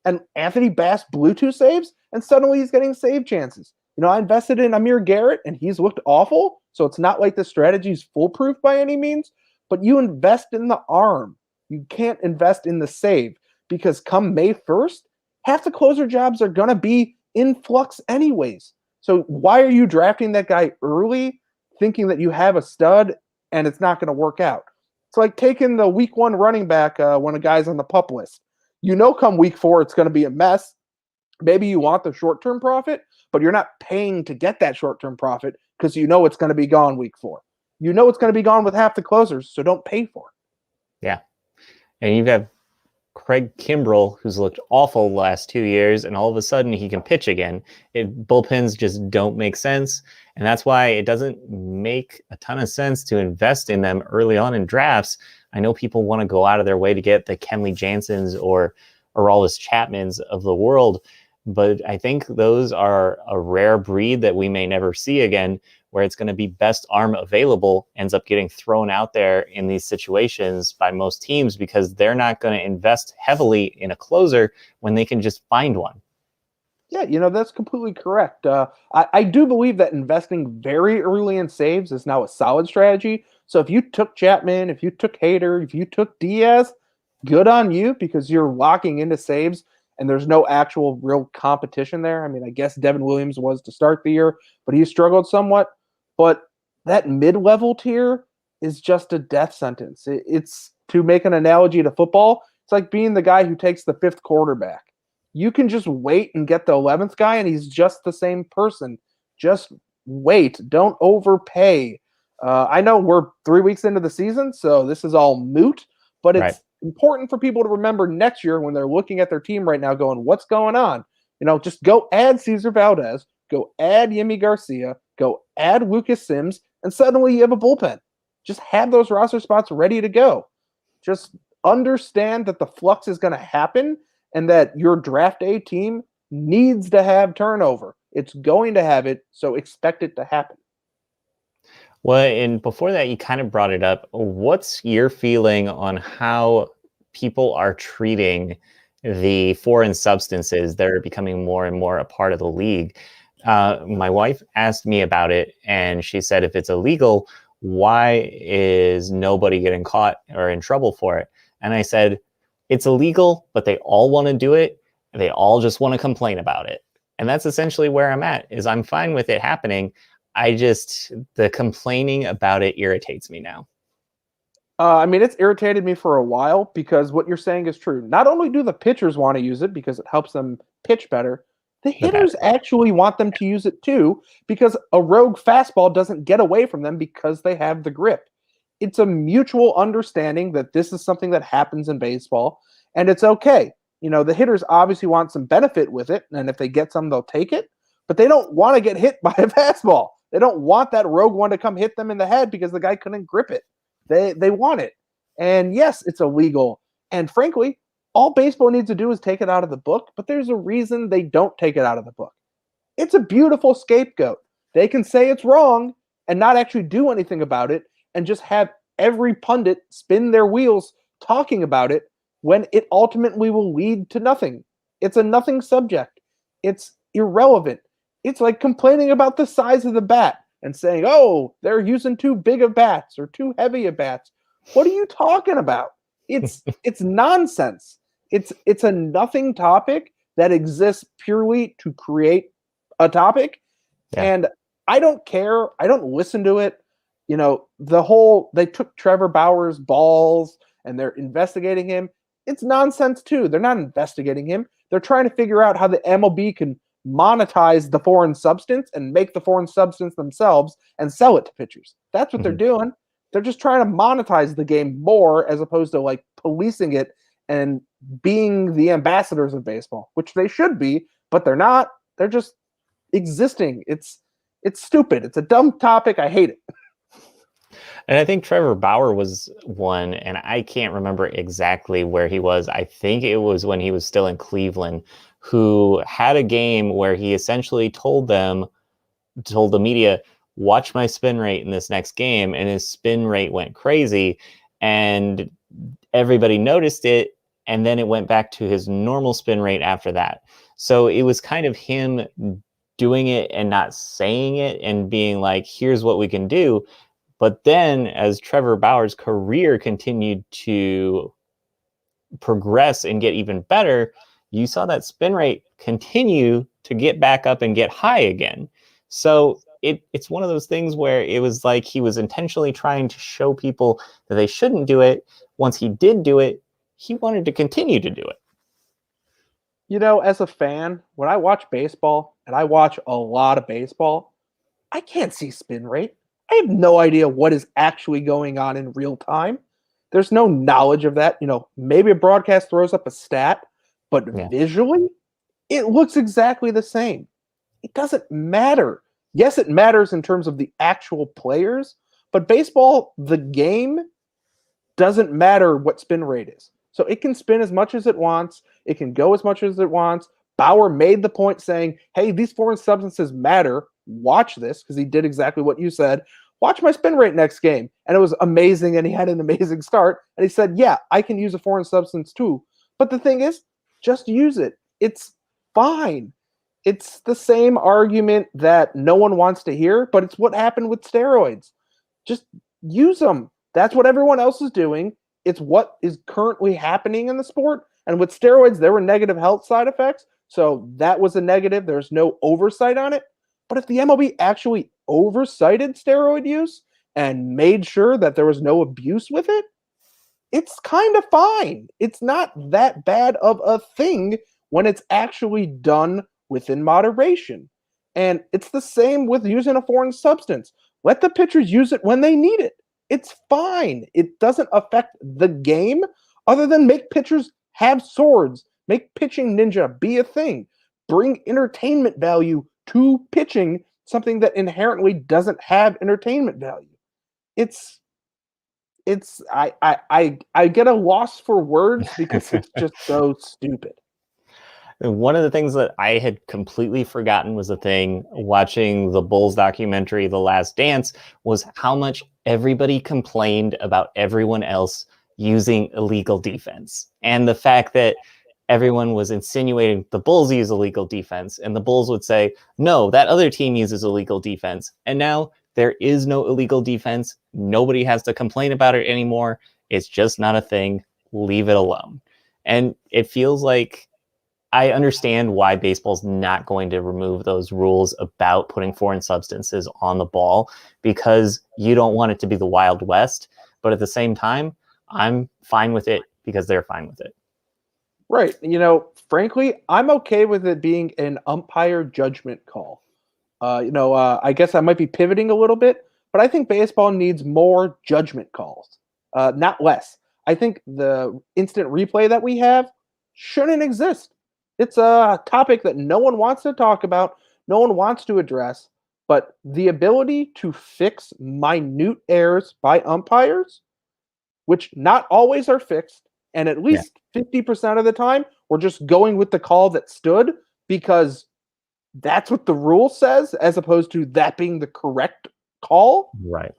And Anthony Bass blew 2 saves, and suddenly he's getting save chances. You know, I invested in Amir Garrett, and he's looked awful, so it's not like the strategy's foolproof by any means, but you invest in the arm. You can't invest in the save because come May 1st, half the closer jobs are going to be in flux anyways. So why are you drafting that guy early thinking that you have a stud and it's not going to work out? It's like taking the week 1 running back when a guy's on the PUP list. You know come week 4 it's going to be a mess. Maybe you want the short-term profit, but you're not paying to get that short-term profit because you know it's going to be gone week 4. You know it's going to be gone with half the closers, so don't pay for it. Yeah. And you've got Craig Kimbrell, who's looked awful the last 2 years, and all of a sudden he can pitch again. Bullpens just don't make sense, and that's why it doesn't make a ton of sense to invest in them early on in drafts. I know people want to go out of their way to get the Kenley Janssens or Aroldis Chapmans of the world, but I think those are a rare breed that we may never see again, where it's going to be best arm available ends up getting thrown out there in these situations by most teams because they're not going to invest heavily in a closer when they can just find one. Yeah, you know, that's completely correct. I do believe that investing very early in saves is now a solid strategy. So if you took Chapman, if you took Hader, if you took Diaz, good on you because you're locking into saves and there's no actual real competition there. I mean, I guess Devin Williams was to start the year, but he struggled somewhat. But that mid-level tier is just a death sentence. It's to make an analogy to football, it's like being the guy who takes the 5th quarterback. You can just wait and get the 11th guy, and he's just the same person. Just wait. Don't overpay. I know we're 3 weeks into the season, so this is all moot, but Right. it's important for people to remember next year when they're looking at their team right now going, what's going on? Just go add Cesar Valdez, go add Yimi Garcia, go add Lucas Sims, and suddenly you have a bullpen. Just have those roster spots ready to go. Just understand that the flux is going to happen and that your draft day team needs to have turnover. It's going to have it, so expect it to happen. Well, and before that, you kind of brought it up. What's your feeling on how people are treating the foreign substances that are becoming more and more a part of the league? My wife asked me about it, and she said, if it's illegal, why is nobody getting caught or in trouble for it? And I said, it's illegal, but they all want to do it. They all just want to complain about it. And that's essentially where I'm at, is I'm fine with it happening. The complaining about it irritates me now. It's irritated me for a while because what you're saying is true. Not only do the pitchers want to use it because it helps them pitch better, the hitters actually want them to use it too because a rogue fastball doesn't get away from them because they have the grip. It's a mutual understanding that this is something that happens in baseball, and it's okay. The hitters obviously want some benefit with it, and if they get some, they'll take it, but they don't want to get hit by a fastball. They don't want that rogue one to come hit them in the head because the guy couldn't grip it. They want it. And yes, it's illegal. And frankly, all baseball needs to do is take it out of the book, but there's a reason they don't take it out of the book. It's a beautiful scapegoat. They can say it's wrong and not actually do anything about it and just have every pundit spin their wheels talking about it when it ultimately will lead to nothing. It's a nothing subject. It's irrelevant. It's like complaining about the size of the bat and saying, oh, they're using too big of bats or too heavy of bats. What are you talking about? It's nonsense. It's a nothing topic that exists purely to create a topic. Yeah. And I don't care. I don't listen to it. They took Trevor Bauer's balls and they're investigating him. It's nonsense too. They're not investigating him. They're trying to figure out how the MLB can monetize the foreign substance and make the foreign substance themselves and sell it to pitchers. That's what they're doing. They're just trying to monetize the game more as opposed to like policing it and being the ambassadors of baseball, which they should be, but they're not. They're just existing. It's stupid. It's a dumb topic. I hate it. And I think Trevor Bauer was one, and I can't remember exactly where he was. I think it was when he was still in Cleveland, who had a game where he essentially told the media, watch my spin rate in this next game. And his spin rate went crazy and everybody noticed it. And then it went back to his normal spin rate after that. So it was kind of him doing it and not saying it and being like, here's what we can do. But then as Trevor Bauer's career continued to progress and get even better, you saw that spin rate continue to get back up and get high again. So it's one of those things where it was like he was intentionally trying to show people that they shouldn't do it. Once he did do it, he wanted to continue to do it. As a fan, when I watch baseball, and I watch a lot of baseball, I can't see spin rate. I have no idea what is actually going on in real time. There's no knowledge of that. Maybe a broadcast throws up a stat, but visually, it looks exactly the same. It doesn't matter. Yes, it matters in terms of the actual players, but baseball, the game, doesn't matter what spin rate is. So it can spin as much as it wants. It can go as much as it wants. Bauer made the point saying, hey, these foreign substances matter. Watch this, because he did exactly what you said. Watch my spin rate next game. And it was amazing, and he had an amazing start. And he said, yeah, I can use a foreign substance too. But the thing is, just use it. It's fine. It's the same argument that no one wants to hear, but it's what happened with steroids. Just use them. That's what everyone else is doing. It's what is currently happening in the sport. And with steroids, there were negative health side effects. So that was a negative. There's no oversight on it. But if the MLB actually oversighted steroid use and made sure that there was no abuse with it, it's kind of fine. It's not that bad of a thing when it's actually done within moderation. And it's the same with using a foreign substance. Let the pitchers use it when they need it. It's fine. It doesn't affect the game other than make pitchers have swords, make pitching ninja be a thing, bring entertainment value to pitching, something that inherently doesn't have entertainment value. I get a loss for words because it's just so stupid. One of the things that I had completely forgotten was a thing watching the Bulls documentary, The Last Dance, was how much everybody complained about everyone else using illegal defense. And the fact that everyone was insinuating the Bulls use illegal defense, and the Bulls would say, no, that other team uses illegal defense. And now there is no illegal defense. Nobody has to complain about it anymore. It's just not a thing. Leave it alone. And it feels like I understand why baseball's not going to remove those rules about putting foreign substances on the ball, because you don't want it to be the Wild West. But at the same time, I'm fine with it because they're fine with it. Right. Frankly, I'm okay with it being an umpire judgment call. I guess I might be pivoting a little bit, but I think baseball needs more judgment calls, not less. I think the instant replay that we have shouldn't exist. It's a topic that no one wants to talk about, no one wants to address, but the ability to fix minute errors by umpires, which not always are fixed, and at least 50% of the time, we're just going with the call that stood because that's what the rule says, as opposed to that being the correct call. Right.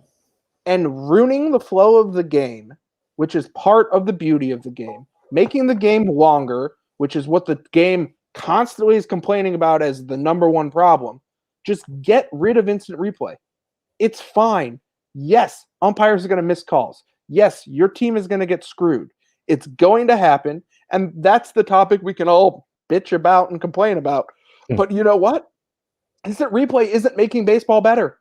And ruining the flow of the game, which is part of the beauty of the game, making the game longer, which is what the game constantly is complaining about as the number one problem. Just get rid of instant replay. It's fine. Yes, umpires are going to miss calls. Yes, your team is going to get screwed. It's going to happen, and that's the topic we can all bitch about and complain about. But you know what? Instant replay isn't making baseball better.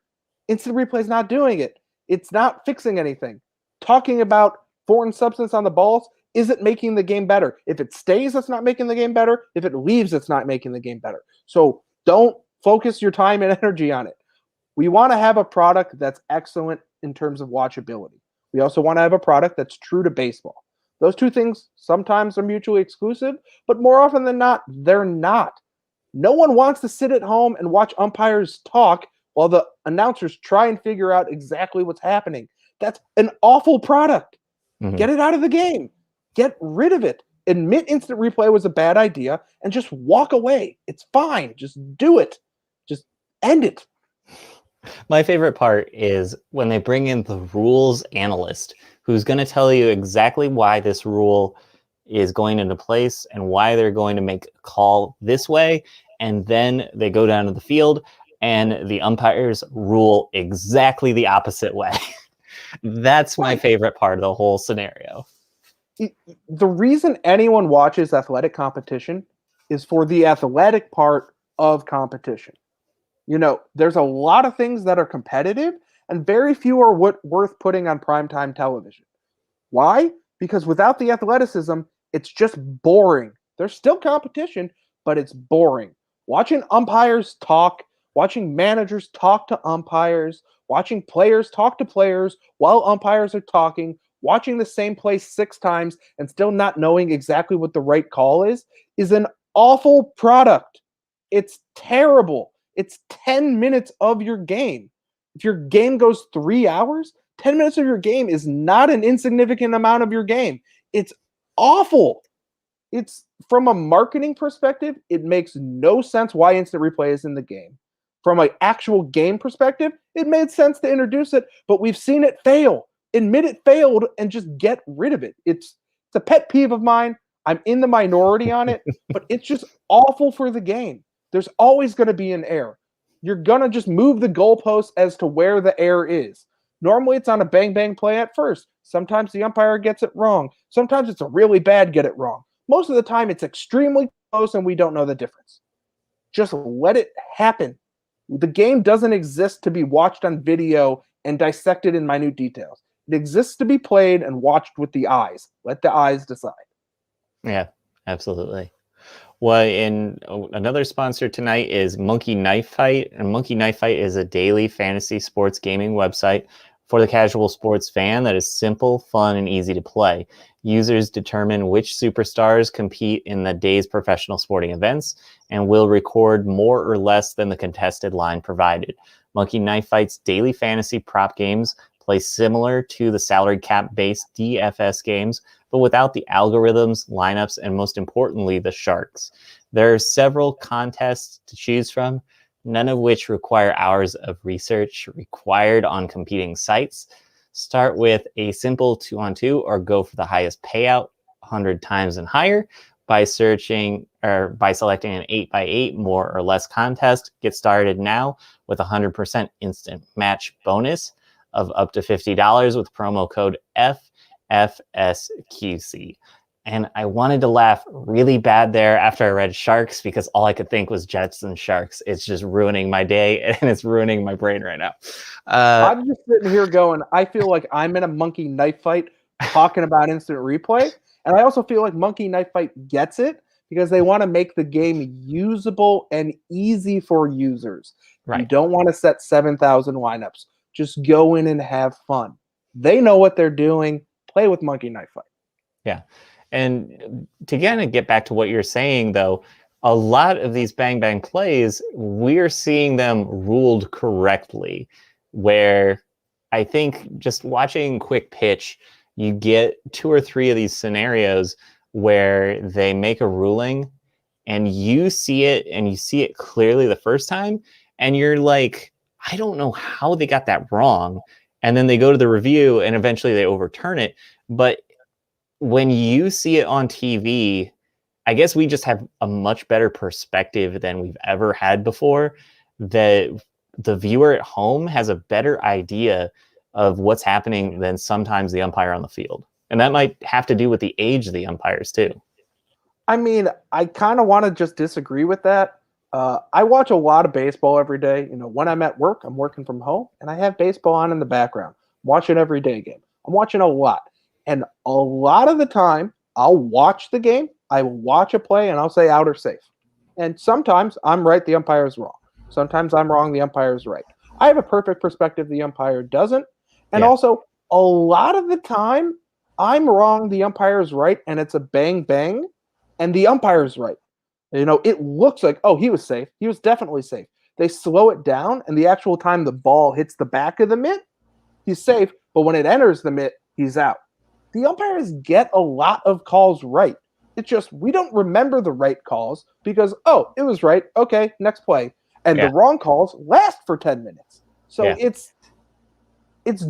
Instant replay is not doing it. It's not fixing anything. Talking about foreign substance on the balls isn't making the game better. If it stays, it's not making the game better. If it leaves, it's not making the game better. So don't focus your time and energy on it. We want to have a product that's excellent in terms of watchability. We also want to have a product that's true to baseball. Those two things sometimes are mutually exclusive, but more often than not, they're not. No one wants to sit at home and watch umpires talk while the announcers try and figure out exactly what's happening. That's an awful product. Mm-hmm. Get it out of the game. Get rid of it. Admit instant replay was a bad idea and just walk away. It's fine. Just do it. Just end it. My favorite part is when they bring in the rules analyst who's going to tell you exactly why this rule is going into place and why they're going to make a call this way. And then they go down to the field and the umpires rule exactly the opposite way. That's my favorite part of the whole scenario. The reason anyone watches athletic competition is for the athletic part of competition. There's a lot of things that are competitive and very few are worth putting on primetime television. Why? Because without the athleticism, it's just boring. There's still competition, but it's boring. Watching umpires talk, watching managers talk to umpires, watching players talk to players while umpires are talking, watching the same play 6 times and still not knowing exactly what the right call is an awful product. It's terrible. It's 10 minutes of your game. If your game goes 3 hours, 10 minutes of your game is not an insignificant amount of your game. It's awful. It's from a marketing perspective, it makes no sense why instant replay is in the game. From an actual game perspective, it made sense to introduce it, but we've seen it fail. Admit it failed and just get rid of it. It's a pet peeve of mine. I'm in the minority on it, but it's just awful for the game. There's always going to be an error. You're going to just move the goalpost as to where the error is. Normally, it's on a bang-bang play at first. Sometimes the umpire gets it wrong. Sometimes it's a really bad get it wrong. Most of the time, it's extremely close and we don't know the difference. Just let it happen. The game doesn't exist to be watched on video and dissected in minute details. It exists to be played and watched with the eyes. Let the eyes decide. Yeah, absolutely. Well, another sponsor tonight is Monkey Knife Fight, and Monkey Knife Fight is a daily fantasy sports gaming website for the casual sports fan that is simple, fun, and easy to play. Users determine which superstars compete in the day's professional sporting events and will record more or less than the contested line provided. Monkey Knife Fight's daily fantasy prop games play similar to the salary cap-based DFS games, but without the algorithms, lineups, and most importantly, the sharks. There are several contests to choose from, none of which require hours of research required on competing sites. Start with a simple 2-on-2 or go for the highest payout, 100 times and higher, by searching or by selecting an 8x8 more or less contest. Get started now with 100% instant match bonus of up to $50 with promo code FFSQC. And I wanted to laugh really bad there after I read Sharks because all I could think was Jets and Sharks. It's just ruining my day and it's ruining my brain right now. I'm just sitting here going, I feel like I'm in a Monkey Knife Fight talking about instant replay. And I also feel like Monkey Knife Fight gets it because they want to make the game usable and easy for users. Right. You don't want to set 7,000 lineups. Just go in and have fun. They know what they're doing. Play with Monkey Knife Fight. Yeah. And to kind of get back to what you're saying, though, a lot of these bang bang plays, we're seeing them ruled correctly, where I think just watching Quick Pitch, you get 2 or 3 of these scenarios where they make a ruling and you see it clearly the first time. And you're like, I don't know how they got that wrong. And then they go to the review and eventually they overturn it. But when you see it on TV, I guess we just have a much better perspective than we've ever had before. That the viewer at home has a better idea of what's happening than sometimes the umpire on the field. And that might have to do with the age of the umpires too. I mean, I kind of want to just disagree with that. I watch a lot of baseball every day. You know, when I'm at work, I'm working from home, and I have baseball on in the background. I'm watching every day game. I'm watching a lot. And a lot of the time, I'll watch the game, I will watch a play, and I'll say out or safe. And sometimes I'm right, the umpire's wrong. Sometimes I'm wrong, the umpire's right. I have a perfect perspective, the umpire doesn't. And also, a lot of the time, I'm wrong, the umpire's right, and it's a bang bang, and the umpire's right. You know, it looks like, oh, he was safe. He was definitely safe. They slow it down, and the actual time the ball hits the back of the mitt, he's safe. But when it enters the mitt, he's out. The umpires get a lot of calls right. It's just we don't remember the right calls because, oh, it was right. Okay, next play. And the wrong calls last for 10 minutes. So it's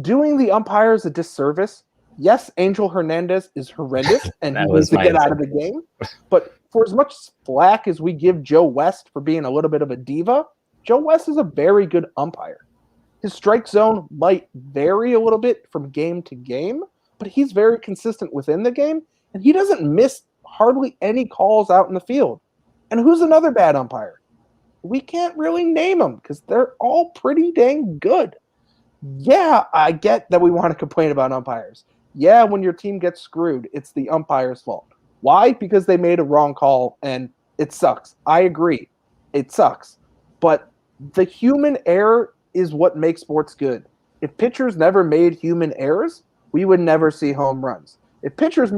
doing the umpires a disservice. Yes, Angel Hernandez is horrendous, and he needs to get out of the game. But for as much flack as we give Joe West for being a little bit of a diva, Joe West is a very good umpire. His strike zone might vary a little bit from game to game, but he's very consistent within the game, and he doesn't miss hardly any calls out in the field. And who's another bad umpire? We can't really name them because they're all pretty dang good. Yeah, I get that we want to complain about umpires. Yeah, when your team gets screwed, it's the umpire's fault. Why? Because they made a wrong call, and it sucks. I agree. It sucks. But the human error is what makes sports good. If pitchers never made human errors, we would never see home runs. If hitters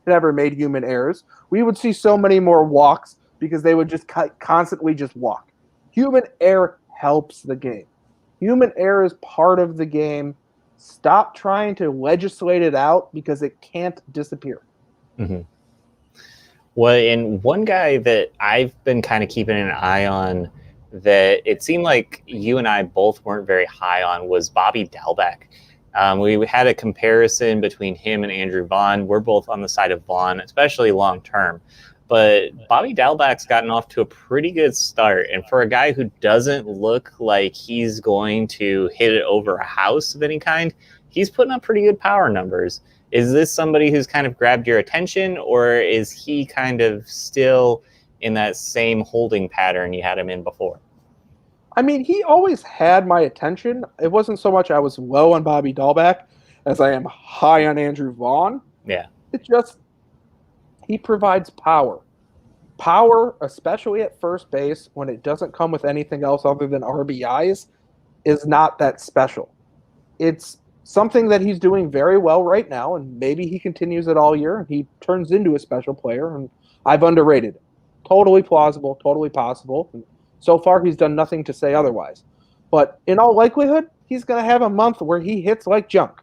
never made human errors, we would see so many more walks because they would just constantly just walk. Human error helps the game. Human error is part of the game. Stop trying to legislate it out because it can't disappear. Mm-hmm. Well, and one guy that I've been kind of keeping an eye on that it seemed like you and I both weren't very high on was Bobby Dalbec. We had a comparison between him and Andrew Vaughn. We're both on the side of Vaughn, especially long term. But Bobby Dalbec's gotten off to a pretty good start. And for a guy who doesn't look like he's going to hit it over a house of any kind, he's putting up pretty good power numbers. Is this somebody who's kind of grabbed your attention, or is he kind of still in that same holding pattern you had him in before? I mean, he always had my attention. It wasn't so much I was low on Bobby Dalbec as I am high on Andrew Vaughn. Yeah. It's just he provides power. power, especially at first base, when it doesn't come with anything else other than RBIs, is not that special. It's something that he's doing very well right now, and maybe he continues it all year and he turns into a special player, and I've underrated it. Totally plausible, totally possible. And so far, he's done nothing to say otherwise. But in all likelihood, he's going to have a month where he hits like junk.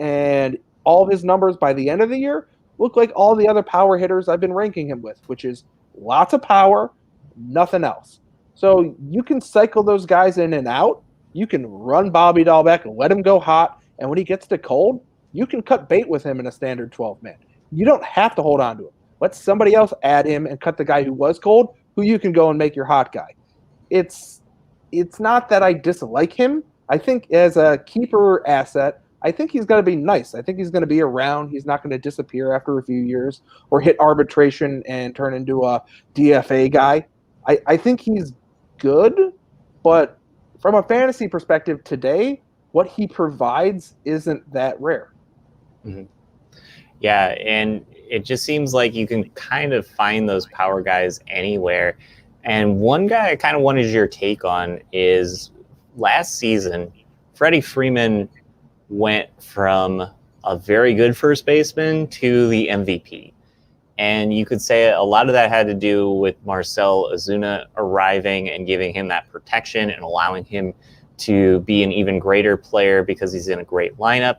And all of his numbers by the end of the year look like all the other power hitters I've been ranking him with, which is lots of power, nothing else. So you can cycle those guys in and out. You can run Bobby Dalbec and let him go hot. And when he gets to cold, you can cut bait with him in a standard 12-man. You don't have to hold on to him. Let somebody else add him and cut the guy who was cold, who you can go and make your hot guy. It's not that I dislike him. I think as a keeper asset, I think he's going to be nice. I think he's going to be around. He's not going to disappear after a few years or hit arbitration and turn into a DFA guy. I think he's good, but from a fantasy perspective today, what he provides isn't that rare. Mm-hmm. Yeah, and it just seems like you can kind of find those power guys anywhere. And one guy I kind of wanted your take on is last season, Freddy Freeman went from a very good first baseman to the MVP. And you could say a lot of that had to do with Marcell Ozuna arriving and giving him that protection and allowing him to be an even greater player because he's in a great lineup.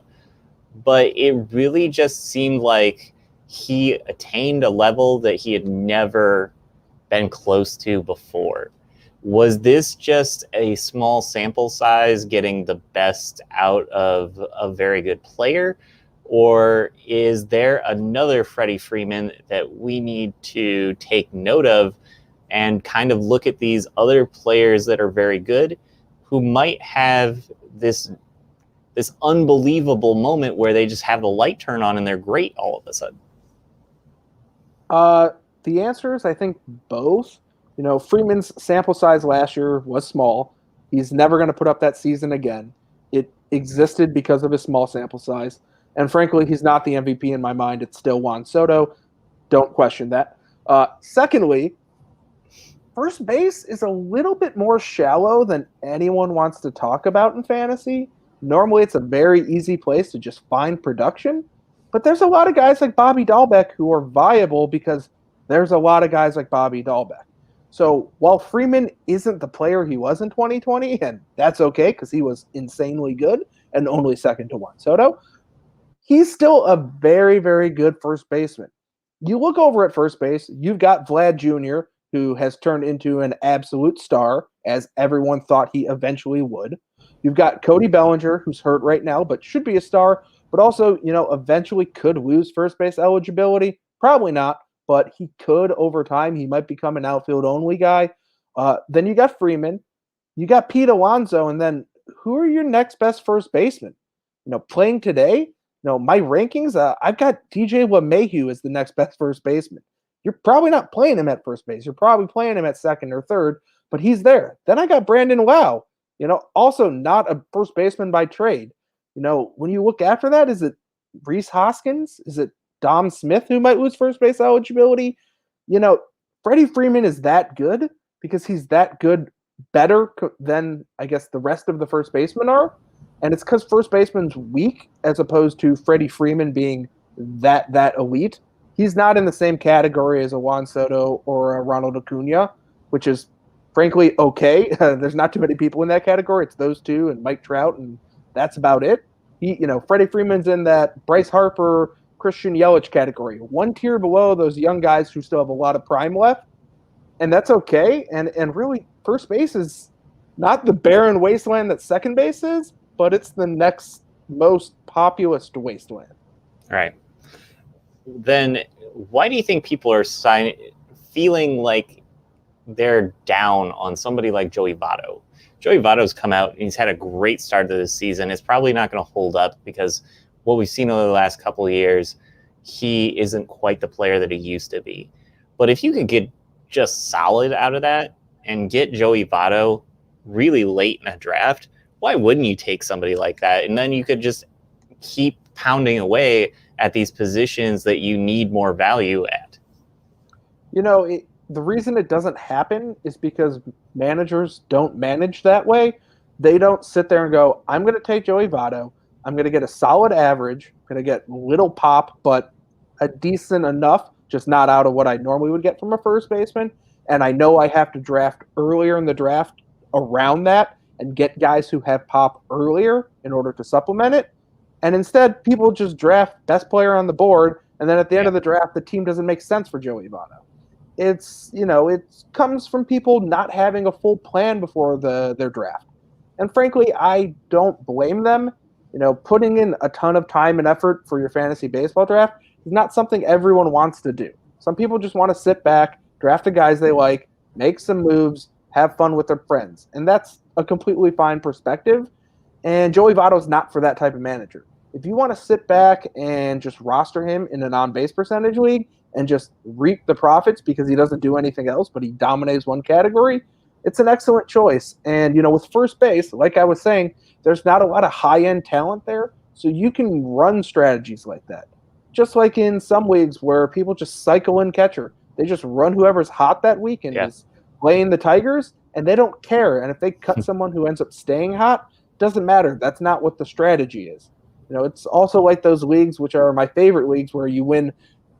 But it really just seemed like he attained a level that he had never been close to before. Was this just a small sample size getting the best out of a very good player? Or is there another Freddie Freeman that we need to take note of and kind of look at these other players that are very good who might have this unbelievable moment where they just have the light turn on and they're great all of a sudden? The answer is, I think, both. You know, Freeman's sample size last year was small. He's never going to put up that season again. It existed because of his small sample size. And frankly, he's not the MVP in my mind. It's still Juan Soto. Don't question that. Secondly, first base is a little bit more shallow than anyone wants to talk about in fantasy. Normally, it's a very easy place to just find production. But there's a lot of guys like Bobby Dalbec who are viable because there's a lot of guys like Bobby Dalbec. So while Freeman isn't the player he was in 2020, and that's okay because he was insanely good and only second to Juan Soto, he's still a very, very good first baseman. You look over at first base, you've got Vlad Jr., who has turned into an absolute star, as everyone thought he eventually would. You've got Cody Bellinger, who's hurt right now, but should be a star, but also, you know, eventually could lose first base eligibility. Probably not, but he could over time. He might become an outfield-only guy. Then you got Freeman. You got Pete Alonso, and then who are your next best first baseman? You know, playing today, my rankings, I've got DJ LeMahieu as the next best first baseman. You're probably not playing him at first base. You're probably playing him at second or third, but he's there. Then I got Brandon Wow, also not a first baseman by trade. When you look after that, is it Rhys Hoskins? Is it Dom Smith who might lose first base eligibility? Freddie Freeman is that good because he's that good better than, I guess, the rest of the first basemen are. And it's because first baseman's weak as opposed to Freddie Freeman being that elite. He's not in the same category as a Juan Soto or a Ronald Acuna, which is frankly okay. There's not too many people in that category. It's those two and Mike Trout, and that's about it. Freddie Freeman's in that Bryce Harper, Christian Yelich category, one tier below those young guys who still have a lot of prime left, and that's okay. And really, first base is not the barren wasteland that second base is, but it's the next most populous wasteland. All right. Then why do you think people are feeling like they're down on somebody like Joey Votto? Joey Votto's come out and he's had a great start to this season. It's probably not going to hold up because what we've seen over the last couple of years, he isn't quite the player that he used to be. But if you could get just solid out of that and get Joey Votto really late in a draft, why wouldn't you take somebody like that? And then you could just keep pounding away at these positions that you need more value at. the reason it doesn't happen is because managers don't manage that way. They don't sit there and go, I'm going to take Joey Votto. I'm going to get a solid average. I'm going to get little pop, but a decent enough, just not out of what I normally would get from a first baseman. And I know I have to draft earlier in the draft around that and get guys who have pop earlier in order to supplement it. And instead, people just draft best player on the board. And then at the end of the draft, the team doesn't make sense for Joey Votto. It comes from people not having a full plan before their draft. And frankly, I don't blame them. Putting in a ton of time and effort for your fantasy baseball draft is not something everyone wants to do. Some people just want to sit back, draft the guys they like, make some moves, have fun with their friends. And that's a completely fine perspective. And Joey Votto's not for that type of manager. If you want to sit back and just roster him in an on-base percentage league and just reap the profits because he doesn't do anything else, but he dominates one category, it's an excellent choice. And, with first base, like I was saying, there's not a lot of high-end talent there, so you can run strategies like that. Just like in some leagues where people just cycle in catcher. They just run whoever's hot that week and is playing the Tigers, and they don't care. And if they cut someone who ends up staying hot, doesn't matter. That's not what the strategy is. It's also like those leagues, which are my favorite leagues, where you win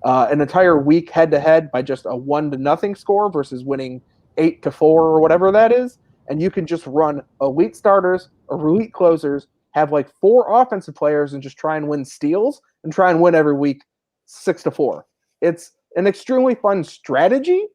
an entire week head-to-head by just a 1-0 score versus winning 8-4 or whatever that is, and you can just run elite starters or elite closers, have like 4 offensive players, and just try and win steals and try and win every week 6-4. It's an extremely fun strategy,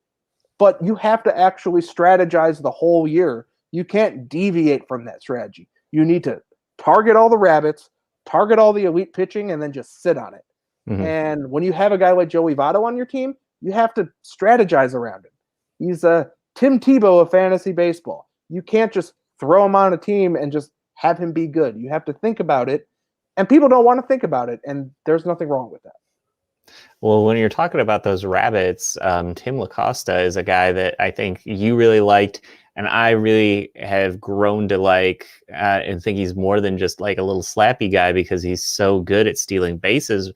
but you have to actually strategize the whole year. You can't deviate from that strategy. You need to target all the rabbits, target all the elite pitching, and then just sit on it. Mm-hmm. And when you have a guy like Joey Votto on your team, you have to strategize around him. He's a Tim Tebow of fantasy baseball. You can't just throw him on a team and just have him be good. You have to think about it, and people don't want to think about it, and there's nothing wrong with that. Well, when you're talking about those rabbits, Tim LaCosta is a guy that I think you really liked, and I really have grown to like and think he's more than just like a little slappy guy because he's so good at stealing bases.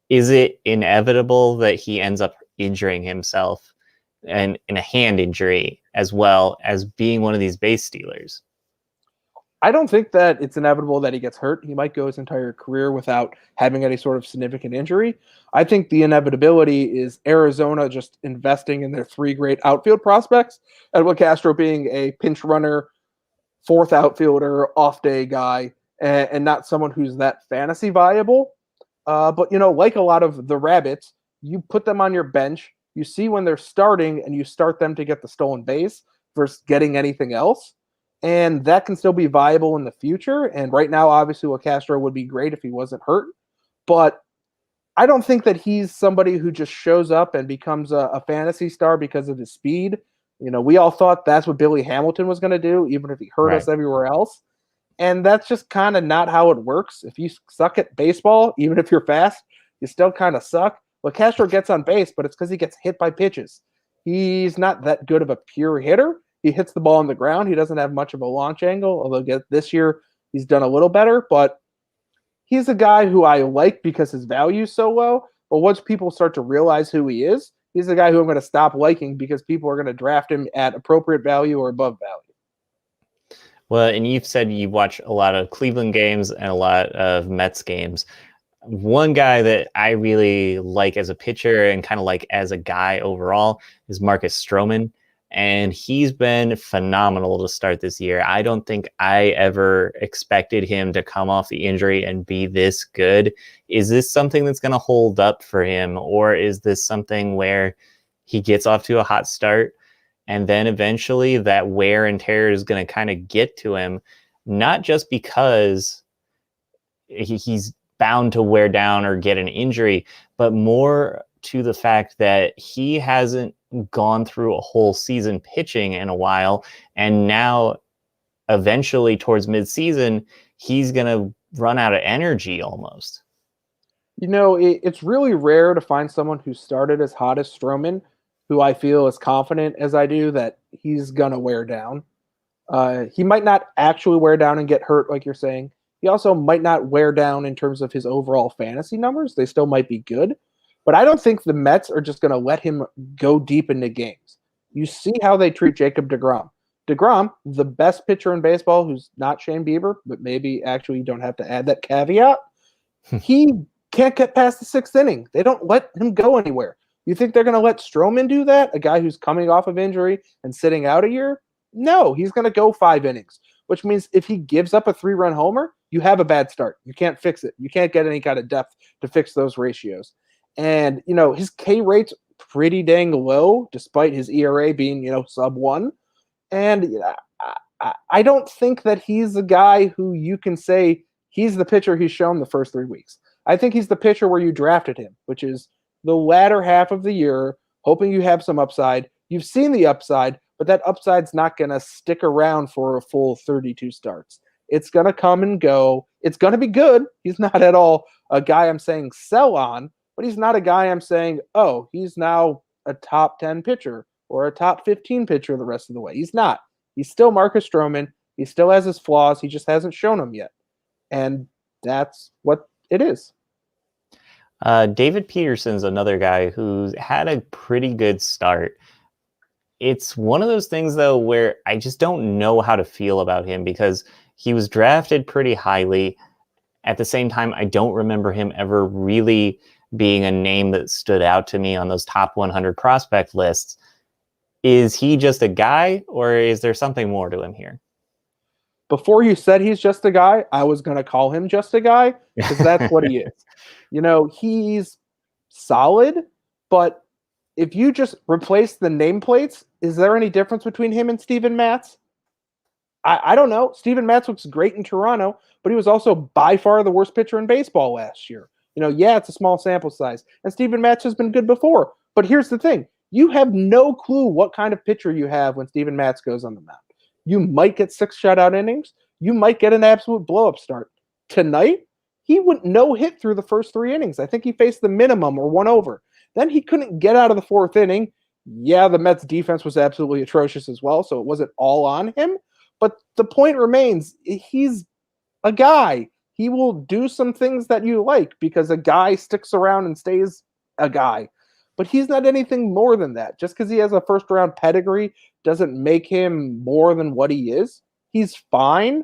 Is it inevitable that he ends up injuring himself and in a hand injury as well as being one of these base stealers? I don't think that it's inevitable that he gets hurt. He might go his entire career without having any sort of significant injury. I think the inevitability is Arizona just investing in their 3 great outfield prospects, Edwin Castro being a pinch runner, 4th outfielder, off-day guy, and not someone who's that fantasy viable. But, like a lot of the rabbits, you put them on your bench, you see when they're starting, and you start them to get the stolen base versus getting anything else. And that can still be viable in the future. And right now, obviously, Castro would be great if he wasn't hurt. But I don't think that he's somebody who just shows up and becomes a fantasy star because of his speed. We all thought that's what Billy Hamilton was going to do, even if he hurt us everywhere else. And that's just kind of not how it works. If you suck at baseball, even if you're fast, you still kind of suck. Well, Castro gets on base, but it's because he gets hit by pitches. He's not that good of a pure hitter. He hits the ball on the ground. He doesn't have much of a launch angle, although this year he's done a little better. But he's a guy who I like because his value is so low. But once people start to realize who he is, he's the guy who I'm going to stop liking because people are going to draft him at appropriate value or above value. Well, and you've said you watch a lot of Cleveland games and a lot of Mets games. One guy that I really like as a pitcher and kind of like as a guy overall is Marcus Stroman. And he's been phenomenal to start this year. I don't think I ever expected him to come off the injury and be this good. Is this something that's going to hold up for him? Or is this something where he gets off to a hot start and then eventually that wear and tear is going to kind of get to him? Not just because he's bound to wear down or get an injury, but more to the fact that he hasn't gone through a whole season pitching in a while, and now eventually towards midseason he's going to run out of energy almost. It's really rare to find someone who started as hot as Stroman who I feel as confident as I do that he's going to wear down. He might not actually wear down and get hurt like you're saying. He also might not wear down in terms of his overall fantasy numbers. They still might be good. But I don't think the Mets are just going to let him go deep into games. You see how they treat Jacob deGrom. DeGrom, the best pitcher in baseball, who's not Shane Bieber, but maybe actually you don't have to add that caveat. He can't get past the 6th inning. They don't let him go anywhere. You think they're going to let Stroman do that? A guy who's coming off of injury and sitting out a year? No, he's going to go 5 innings, which means if he gives up a 3-run homer, you have a bad start. You can't fix it. You can't get any kind of depth to fix those ratios. And, his K rate's pretty dang low, despite his ERA being, sub 1. And I don't think that he's a guy who you can say he's the pitcher he's shown the first 3 weeks. I think he's the pitcher where you drafted him, which is the latter half of the year, hoping you have some upside. You've seen the upside, but that upside's not going to stick around for a full 32 starts. It's going to come and go. It's going to be good. He's not at all a guy I'm saying sell on, but he's not a guy I'm saying, oh, he's now a top 10 pitcher or a top 15 pitcher the rest of the way. He's not. He's still Marcus Stroman. He still has his flaws. He just hasn't shown them yet. And that's what it is. David Peterson's another guy who's had a pretty good start. It's one of those things, though, where I just don't know how to feel about him because he was drafted pretty highly. At the same time, I don't remember him ever really being a name that stood out to me on those top 100 prospect lists. Is he just a guy, or is there something more to him here? Before you said he's just a guy, I was going to call him just a guy because that's what he is. He's solid, but if you just replace the nameplates, is there any difference between him and Steven Matz? I don't know. Steven Matz looks great in Toronto, but he was also by far the worst pitcher in baseball last year. It's a small sample size, and Steven Matz has been good before. But here's the thing. You have no clue what kind of pitcher you have when Steven Matz goes on the mound. You might get 6 shutout innings. You might get an absolute blow-up start. Tonight, he went no hit through the first 3 innings. I think he faced the minimum or 1 over. Then he couldn't get out of the 4th inning. Yeah, the Mets defense was absolutely atrocious as well, so it wasn't all on him. But the point remains, he's a guy. He will do some things that you like because a guy sticks around and stays a guy. But he's not anything more than that. Just because he has a first-round pedigree doesn't make him more than what he is. He's fine,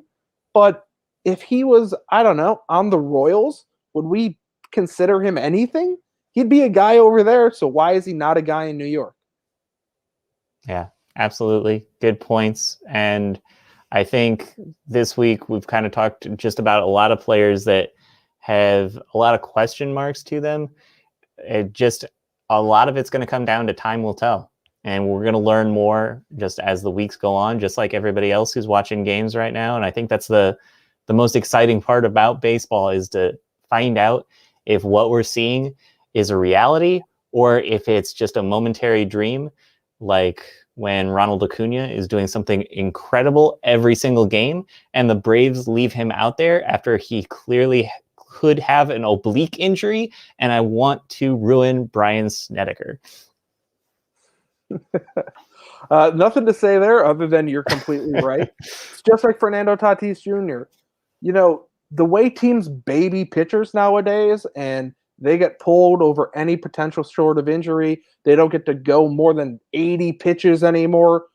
but if he was, I don't know, on the Royals, would we consider him anything? He'd be a guy over there, so why is he not a guy in New York? Yeah, absolutely. Good points. And I think this week we've kind of talked just about a lot of players that have a lot of question marks to them. A lot of it's going to come down to time will tell. And we're going to learn more just as the weeks go on, just like everybody else who's watching games right now. And I think that's the most exciting part about baseball is to find out if what we're seeing is a reality or if it's just a momentary dream, like when Ronald Acuna is doing something incredible every single game and the Braves leave him out there after he clearly could have an oblique injury, and I want to ruin Brian Snedeker. Nothing to say there other than you're completely right. It's just like Fernando Tatis Jr. The way teams baby pitchers nowadays and they get pulled over any potential sort of injury, they don't get to go more than 80 pitches anymore.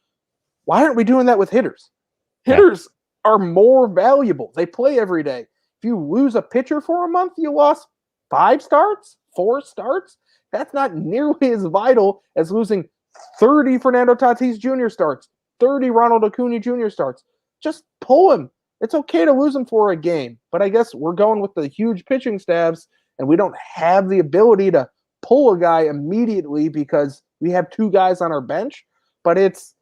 Why aren't we doing that with hitters? Hitters are more valuable. They play every day. If you lose a pitcher for a month, you lost 5 starts, 4 starts. That's not nearly as vital as losing 30 Fernando Tatis Jr. starts, 30 Ronald Acuna Jr. starts. Just pull him. It's okay to lose him for a game. But I guess we're going with the huge pitching staffs, and we don't have the ability to pull a guy immediately because we have 2 guys on our bench. But it's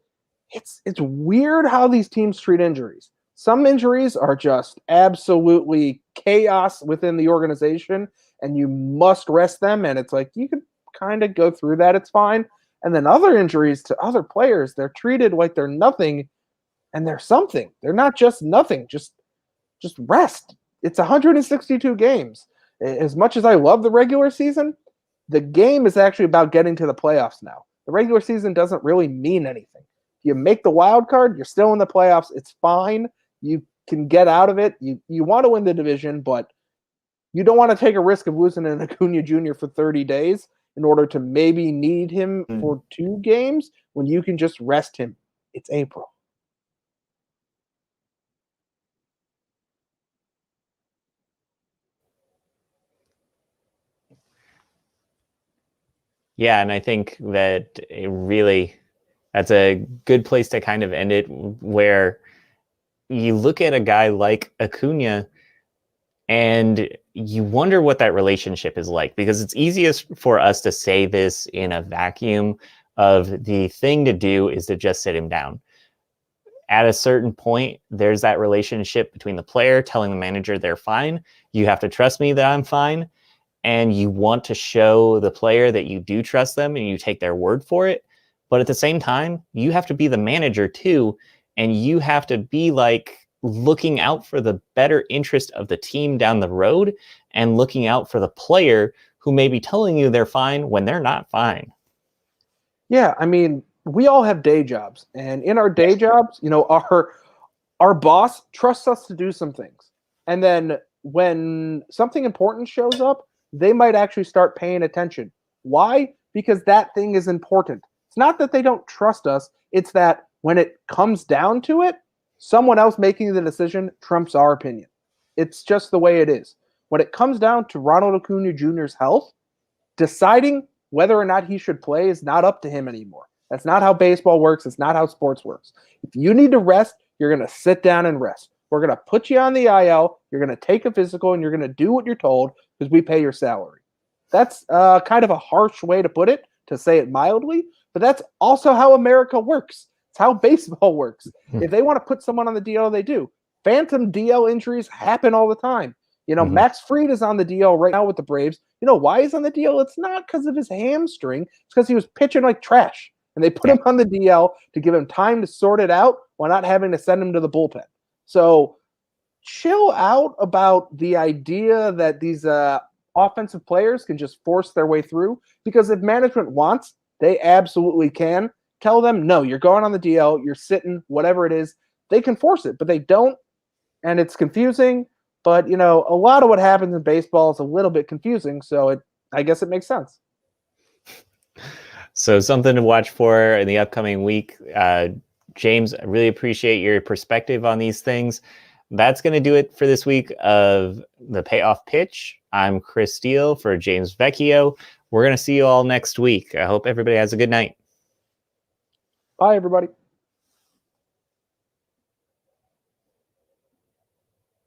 weird how these teams treat injuries. Some injuries are just absolutely chaos within the organization, and you must rest them. And it's like you could kind of go through that. It's fine. And then other injuries to other players, they're treated like they're nothing, and they're something. They're not just nothing. Just rest. It's 162 games. As much as I love the regular season, the game is actually about getting to the playoffs now. The regular season doesn't really mean anything. If you make the wild card, you're still in the playoffs. It's fine. You can get out of it. You want to win the division, but You don't want to take a risk of losing an Acuna Jr. for 30 days in order to maybe need him for 2 games when you can just rest him. It's April. Yeah, and I think that that's a good place to kind of end it, where you look at a guy like Acuna and you wonder what that relationship is like, because it's easiest for us to say this in a vacuum of the thing to do is to just sit him down. At a certain point, there's that relationship between the player telling the manager they're fine. You have to trust me that I'm fine. And you want to show the player that you do trust them and you take their word for it. But at the same time, you have to be the manager too. And you have to be like looking out for the better interest of the team down the road and looking out for the player who may be telling you they're fine when they're not fine. Yeah, I mean, we all have day jobs. And in our day jobs, you know, our boss trusts us to do some things. And then when something important shows up, they might actually start paying attention. Why? Because that thing is important. It's not that they don't trust us. It's that when it comes down to it, someone else making the decision trumps our opinion. It's just the way it is. When it comes down to Ronald Acuna Jr.'s health, deciding whether or not he should play is not up to him anymore. That's not how baseball works. It's not how sports works. If you need to rest, you're going to sit down and rest. We're going to put you on the IL. You're going to take a physical, and you're going to do what you're told because we pay your salary. That's kind of a harsh way to put it, to say it mildly, but that's also how America works. It's how baseball works. If they want to put someone on the DL, they do. Phantom DL injuries happen all the time. You know, Max Fried is on the DL right now with the Braves. You know why he's on the DL? It's not because of his hamstring. It's because he was pitching like trash. And they put him on the DL to give him time to sort it out while not having to send him to the bullpen. So chill out about the idea that these offensive players can just force their way through, because if management wants, they absolutely can. Tell them, no, you're going on the DL, you're sitting, whatever it is. They can force it, but they don't, and it's confusing. But, you know, a lot of what happens in baseball is a little bit confusing, so I guess it makes sense. So something to watch for in the upcoming week. James, I really appreciate your perspective on these things. That's going to do it for this week of the Payoff Pitch. I'm Chris Steele for James Vecchio. We're going to see you all next week. I hope everybody has a good night. Bye, everybody.